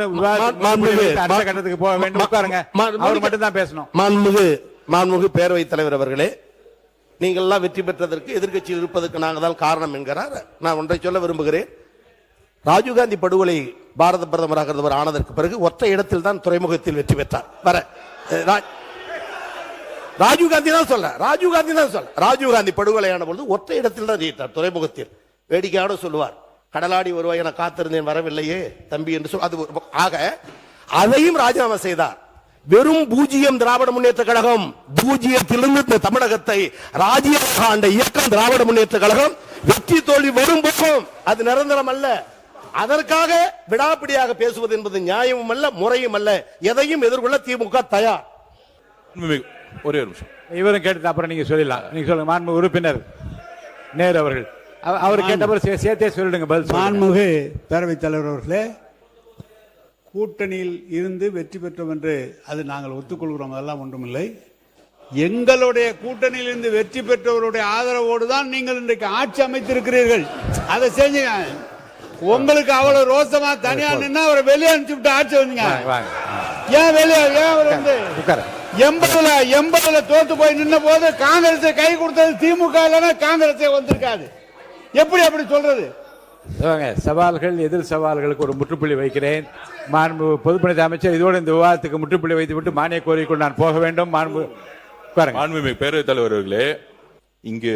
அடுத்த கட்டத்துக்கு போக வேண்டும். உட்காருங்க. அவர் மட்டும் தான் பேசணும். மாண்புமிகு பேரவைத் தலைவர் அவர்களே, நீங்கள் எல்லாம் வெற்றி பெற்றதற்கு எதிர்க்கட்சியில் இருப்பதற்கு நாங்கள் தான் காரணம் என்கிறார். நான் ஒன்றை சொல்ல விரும்புகிறேன். ராஜீவ்காந்தி படுகொலை பாரத பிரதமராக ஆனதற்கு பிறகு ஒற்றை இடத்தில் தான் துறைமுகத்தில் வெற்றி பெற்றார். ராஜீவ்காந்தி தான் சொல்ல. ராஜீவ்காந்தி படுகொலையான பொழுது ஒற்றை இடத்தில் தான் ஜெயித்தார், துறைமுகத்தில். வேடிக்கையோட சொல்லுவார், கடலாடி வருவாய் என காத்திருந்தேன் வரவில்லையே தம்பி என்று சொல். அது ஆக அதையும் ராஜினாமா செய்தார். வெறும் 0 திராவிட முன்னேற்ற கழகம், 0த்திலிருந்து இந்த தமிழகத்தை ராஜ்யமாக ஆண்ட இயக்கம் திராவிட முன்னேற்ற கழகம். வெற்றி தோல்வி வரும் பக்கம் அது நிரந்தரம் அல்ல. அதற்காக விடாப்பிடியாக பேசுவது என்பது நியாயமும் அல்ல, முறையும் அல்ல. எதையும் எதிர்கொள்ள திமுக தயார். ஒரே ஒரு நிமிஷம். இவரும் கேட்டு அப்புறம் நீங்க சொல்லலாம். நீங்க சொல்லுங்க. மாண்பு உறுப்பினர் நேரு அவர்கள் அவர் கேட்டவர் சேர்த்தே சொல்லிடுங்க பதில். மாண்புமிகு பேரவைத் தலைவர் அவர்களே, கூட்டணியில் இருந்து வெற்றி பெற்றோம் என்று அது நாங்கள் ஒத்துக்கொள்கிறோம். அதெல்லாம் ஒன்றுமில்லை. எங்களுடைய கூட்டணியில் இருந்து வெற்றி பெற்றவருடைய ஆதரவோடு தான் நீங்கள் இன்றைக்கு ஆட்சி அமைத்திருக்கிறீர்கள். அதை செஞ்சீங்க. உங்களுக்கு அவ்வளவு ரோசமா தனியா நின்னா அவரை வெளியே அனுப்பிச்சு விட்டு ஆட்சி வந்தீங்க. ஏன் வெளியே, ஏன் அவர் வந்து 80ல தோத்து போய் நின்ன போது காங்கிரஸை கை கொடுத்தது திமுக இல்லைன்னா காங்கிரஸே வந்திருக்காது. எப்படி அப்படி சொல்றது? சவால்கள், எதிர் சவால்களுக்கு ஒரு முற்றுப்புள்ளி வைக்கிறேன். மாண்பு பொதுப்பணித்துறை அமைச்சர் இதோடு இந்த விவாதத்துக்கு முற்றுப்புள்ளி வைத்துவிட்டு மானிய கோரிக்கைக்குள் நான் போக வேண்டும். மாண்புமிகு பேரவைத் தலைவர் அவர்களே, இங்கு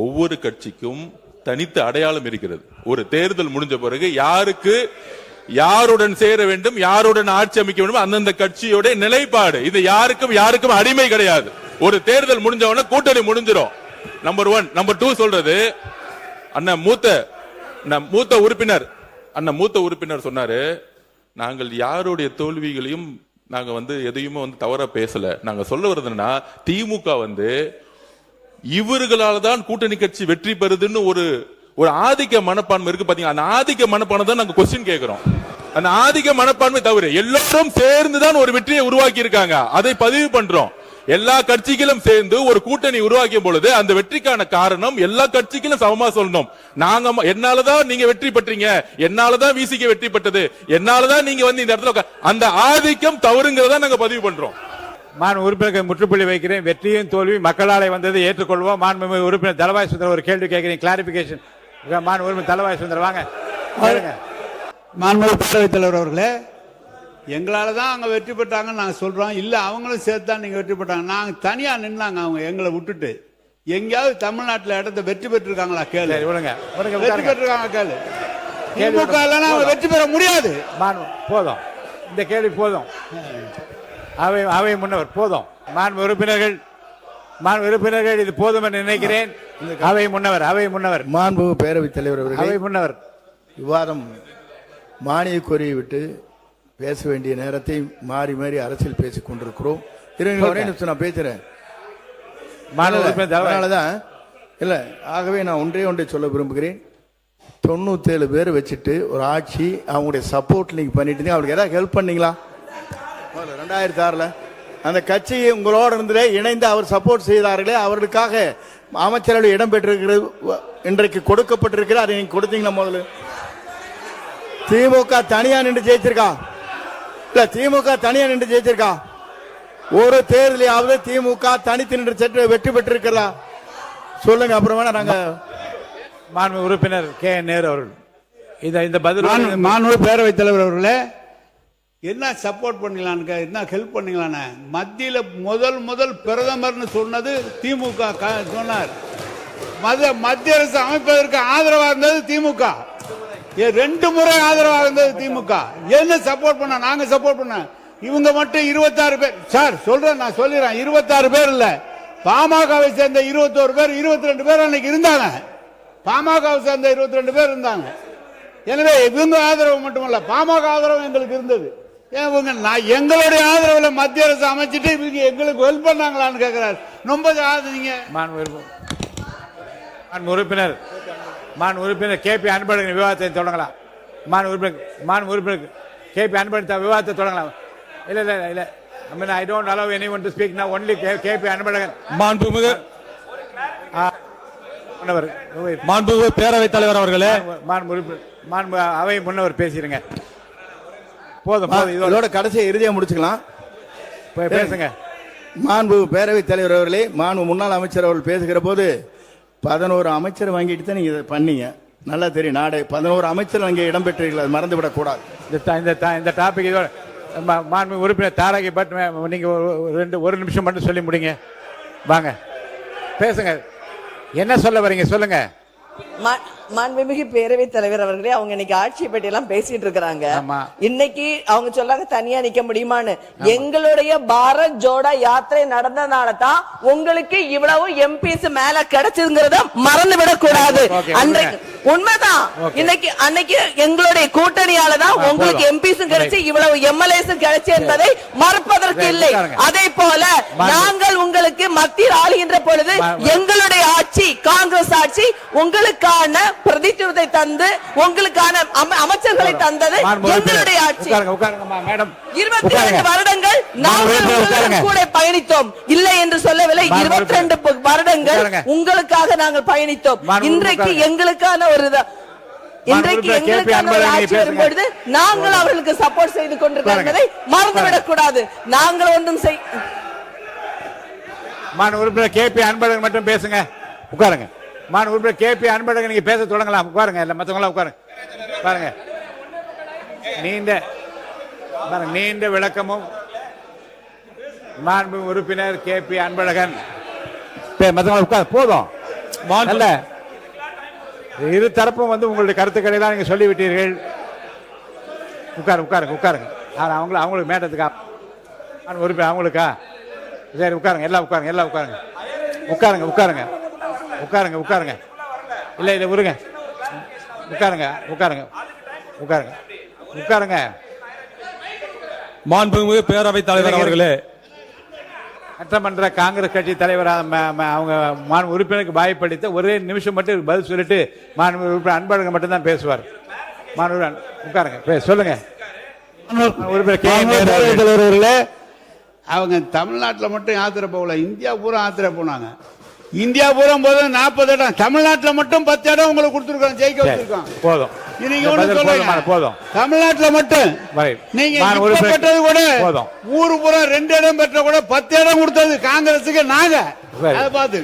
ஒவ்வொரு கட்சிக்கும் தனித்த அடையாளம் இருக்கிறது. ஒரு தேர்தல் முடிஞ்ச பிறகு யாருடன் சேர வேண்டும், யாருடன் ஆட்சி அமைக்க வேண்டும், அந்தந்த கட்சியோட நிலைப்பாடு. இது யாருக்கும் அடிமை கிடையாது. ஒரு தேர்தல் முடிஞ்சவன கூட்டணி முடிஞ்சிடும். நம்பர் 1. நம்பர் 2 சொல்றது, அண்ணன் மூத்த உறுப்பினர் சொன்னாரு, நாங்கள் யாருடைய தோல்விகளையும் நாங்க எதையுமே தவறா பேசல. நாங்க சொல்ல வருதுன்னா, திமுக இவர்களால் தான் கூட்டணி கட்சி வெற்றி பெறுதுன்னு ஒரு ஆதிக்க மனப்பான்மை இருக்கு பாத்தீங்க. அந்த ஆதிக்க மனப்பான்மை தான் நாங்க கொஸ்டின் கேட்கிறோம். அந்த ஆதிக்க மனப்பான்மை தவிர எல்லாரும் சேர்ந்துதான் ஒரு வெற்றியை உருவாக்கி இருக்காங்க. அதை பதிவு பண்றோம். எல்லா கட்சிகளும் சேர்ந்து ஒரு கூட்டணி உருவாக்கிய பொழுது அந்த வெற்றிக்கான காரணம் எல்லா கட்சிகளும் சமமா சொல்லணும். என்னாலதான் நீங்க வெற்றி பெற்றீங்க, என்னாலதான் விசிகே வெற்றி பெற்றது, என்னாலதான் நீங்க இந்த இடத்துல அந்த ஆதிக்கம் தவறுங்கிறதா நாங்க பதிவு பண்றோம். உறுப்பினருக்கு முற்றுப்புள்ளி வைக்கிறேன். வெற்றியும் தோல்வி மக்களாலே வந்தது, ஏற்றுக்கொள்வோம். மாண்புமிகு உறுப்பினர் தலவாய் சுந்தரம் ஒரு கேள்வி கேட்கிறேன், கிளாரிபிகேஷன். உறுப்பினர் தலவாய் சுந்தரம் வாங்க. மாண்புமிகு பேரவைத் தலைவர் அவர்களே, எங்களால தான் அவங்க வெற்றி பெற்றாங்கன்னு நாங்கள் சொல்றோம். இல்ல அவங்களும் சேர்த்து தான் நீங்க வெற்றி பெற்றாங்க. நாங்க தனியா நின்னாங்க. அவங்க எங்களை விட்டுட்டு எங்கேயாவது தமிழ்நாட்டில் இடத்த வெற்றி பெற்றிருக்காங்களா கேளு. வெற்றி பெற்றிருக்காங்க கேளு. திமுக இல்லைன்னா அவங்க வெற்றி பெற முடியாது. போதும், இந்த கேள்வி போதும். அவை முன்னவர் போதும். மாண்பு உறுப்பினர்கள் இது போதும் என்று நினைக்கிறேன். அவை முன்னவர் மாண்பு பேரவைத் தலைவர் அவர்கள், அவை முன்னவர் விவாதம் மானிய கோரியை விட்டு பேச வேண்டிய நேரத்தை மாறி மாறி அரசியல் பேசிக் கொண்டிருக்கிறோம். ஒரே நிமிஷம் நான் பேசுறேன். அதனாலதான் இல்ல, ஆகவே நான் ஒன்றை சொல்ல விரும்புகிறேன். 97 பேர் வச்சுட்டு ஒரு ஆட்சி அவங்களுடைய சப்போர்ட் நீங்க பண்ணிட்டு இருந்தீங்க. அவங்களுக்கு ஏதாவது ஹெல்ப் பண்ணீங்களா? 2006 அந்த கட்சி உங்களோட இருந்தே இணைந்து அவர் சப்போர்ட் செய்தார்களே, அவர்களுக்காக அமைச்சரவை இடம் பெற்றிருக்கிறது இன்றைக்கு கொடுக்கப்பட்டிருக்கிறது. அதை நீங்க கொடுத்தீங்களா? முதல்ல திமுக தனியா நின்று ஜெயிச்சிருக்கா? இல்ல திமுக தனியா நின்று ஜெயிச்சிருக்கா? ஒரு தேர்தலையாவது திமுக தனித்து நின்று சென்று வெற்றி பெற்றிருக்கிறதா சொல்லுங்க. அப்புறம் வேணா நாங்க மாண்பு உறுப்பினர் கே நேரு அவர்கள் இந்த பதில் மாண்பு பேரவைத் தலைவர் அவர்களே, என்ன சப்போர்ட் பண்ணலான்னு, என்ன ஹெல்ப் பண்ணலான்னு, மத்தியில முதல் பிரதமர்னு சொன்னது திமுக சொன்னார். மத்திய அரசு அமைப்பதற்கு ஆதரவாக இருந்தது திமுக. 2 முறை ஆதரவாக இருந்தது திமுக. என்ன சப்போர்ட் பண்ண? நாங்க சப்போர்ட் பண்ண. இவங்க மட்டும் 26 பேர் சார் சொல்றேன், நான் சொல்லிடுறேன். 26 பேர் இல்ல, பாமகவை சேர்ந்த 21 பேர், 22 பேர் அன்னைக்கு இருந்தாங்க. பாமகவை சேர்ந்த 22 பேர் இருந்தாங்க. எனவே இவங்க ஆதரவு மட்டுமல்ல, பாமக ஆதரவு எங்களுக்கு இருந்தது. எங்களுடைய ஆதரவுல மத்திய அரசு அமைச்சிட்டு இவங்க எங்களுக்கு ஹெல்ப் பண்ணாங்களான்னு கேட்கிறார். ரொம்ப நீங்க மாண்பு உறுப்பினர் கேபி அன்பழகன் விவாதத்தை தொடங்கலாம். மாண்பு உறுப்பினர் கேபி அன்பழகன் விவாதத்தை தொடங்கலாம். இல்ல இல்ல இல்ல, I mean, I don't allow anyone to speak now. Only K P Anbazhagan. மாண்புமிகு பேரவைத் தலைவர் அவர்களே, மாண்பு அவை முன்னவர் பேசிருங்க. போதும் இதோட கடைசியை இறுதியா முடிச்சுக்கலாம். பேசுங்க. மாண்பு பேரவைத் தலைவர் அவர்களே, மாண்பு முன்னாள் அமைச்சர் அவர்கள் பேசுகிற போது 11 அமைச்சர் வாங்கிட்டு தான் நீங்க இதை பண்ணீங்க. நல்லா தெரியும். நாடு 11 அமைச்சர் அங்கே இடம்பெற்றீர்கள், அது மறந்து விடக்கூடாது. இந்த டாபிக் இதோட மாண்பு உறுப்பினர் தாரகை பட் நீங்க ஒரு நிமிஷம் மட்டும் சொல்லி முடிங்க. வாங்க பேசுங்க. என்ன சொல்ல வரீங்க சொல்லுங்க. மாண்புமிகு பேரவைத் தலைவர் அவர்களே, அவங்க இன்னைக்கு ஆட்சியை பற்றி எல்லாம் பேசிட்டு இருக்கிறாங்க. இன்னைக்கு அவங்க சொல்லாங்க தனியா நிக்க முடியுமான்னு. எங்களுடைய பாரத் ஜோடா யாத்திரை நடந்தனால தான் உங்களுக்கு இவ்வளவு எம்பிஸ் மேல கிடைச்சதுங்கிறத மறந்து விடக் கூடாது. அன்றைக்கு உண்மைதான். இன்னைக்கு அன்னைக்கு எங்களுடைய கூட்டணியால தான் உங்களுக்கு எம்பிஸும் கிடைச்சு இவ்வளவு எம்எல்ஏஸும் கிடைச்சு என்பதை மறப்பதற்கு இல்லை. அதே போல நாங்கள் உங்களுக்கு மத்தியில் ஆளுகின்ற பொழுது எங்களுடைய ஆட்சி காங்கிரஸ் ஆட்சி உங்களுக்கான பிரதித்துவத்தை தந்து உங்களுக்கான அமைச்சர்களை தந்தது எங்களுடைய ஆட்சி. 22 வருடங்கள் நாங்கள் கூட பயணித்தோம். இல்லை என்று சொல்லவில்லை. 22 வருடங்கள் உங்களுக்காக நாங்கள் பயணித்தோம். இன்றைக்கு எங்களுக்கான ஒரு ஆட்சி வரும்பொழுது நாங்கள் அவர்களுக்கு சப்போர்ட் செய்து கொண்டிருக்கிறதை மறந்துவிடக் கூடாது. நாங்கள் ஒன்றும் உறுப்பினர் கேபி அன்பழகன் மட்டும் பேசுங்க. உட்காருங்க. உறுப்பினர் கேபி அன்பழகன் நீங்க பேச தொடங்கலாம். உட்காருங்க. இல்ல மத்தவங்க உட்காருங்க. பாருங்க, நீண்ட விளக்கமும் மாண்பு உறுப்பினர் கேபி அன்பழகன் மத்தவங்க உட்காரு. போதும். இல்ல இரு தரப்பும் உங்களுடைய கருத்துக்களை தான் நீங்க சொல்லிவிட்டீர்கள். உட்காருங்க. அவங்களுக்கு மேட்டத்துக்கா உறுப்பினர் அவங்களுக்கா? சரி உட்காருங்க. எல்லாம் உட்காருங்க. இல்ல விடுங்க. உட்காருங்க. மாண்புமிகு பேரவைத் தலைவர் அவர்களே, சட்டமன்ற காங்கிரஸ் கட்சி தலைவர் அவங்க மாண்பு உறுப்பினருக்கு வாய்ப்பளித்த ஒரே நிமிஷம் மட்டும் பதில் சொல்லிட்டு மாண்பு உறுப்பினர் அன்பழகன் மட்டும் தான் பேசுவார். உட்காருங்க. சொல்லுங்க. தலைவர்களே, அவங்க தமிழ்நாட்டில் மட்டும் யாத்திரை போகல, இந்தியா பூரா யாத்திரை போனாங்க. இந்தியா பூரா போது 40 இடம், தமிழ்நாட்டில் மட்டும் 10 இடம் உங்களுக்கு கொடுத்துருக்கோம், ஜெயிக்க வச்சிருக்கோம். போதும். நீங்க ஒண்ணு சொல்லுங்க. போதும். தமிழ்நாட்டில் மட்டும் நீங்க பெற்றது கூட ஊரு பூரா 2 இடம் பெற்ற கூட 10 இடம் கொடுத்தது காங்கிரஸுக்கு. நாங்க அதை பார்த்து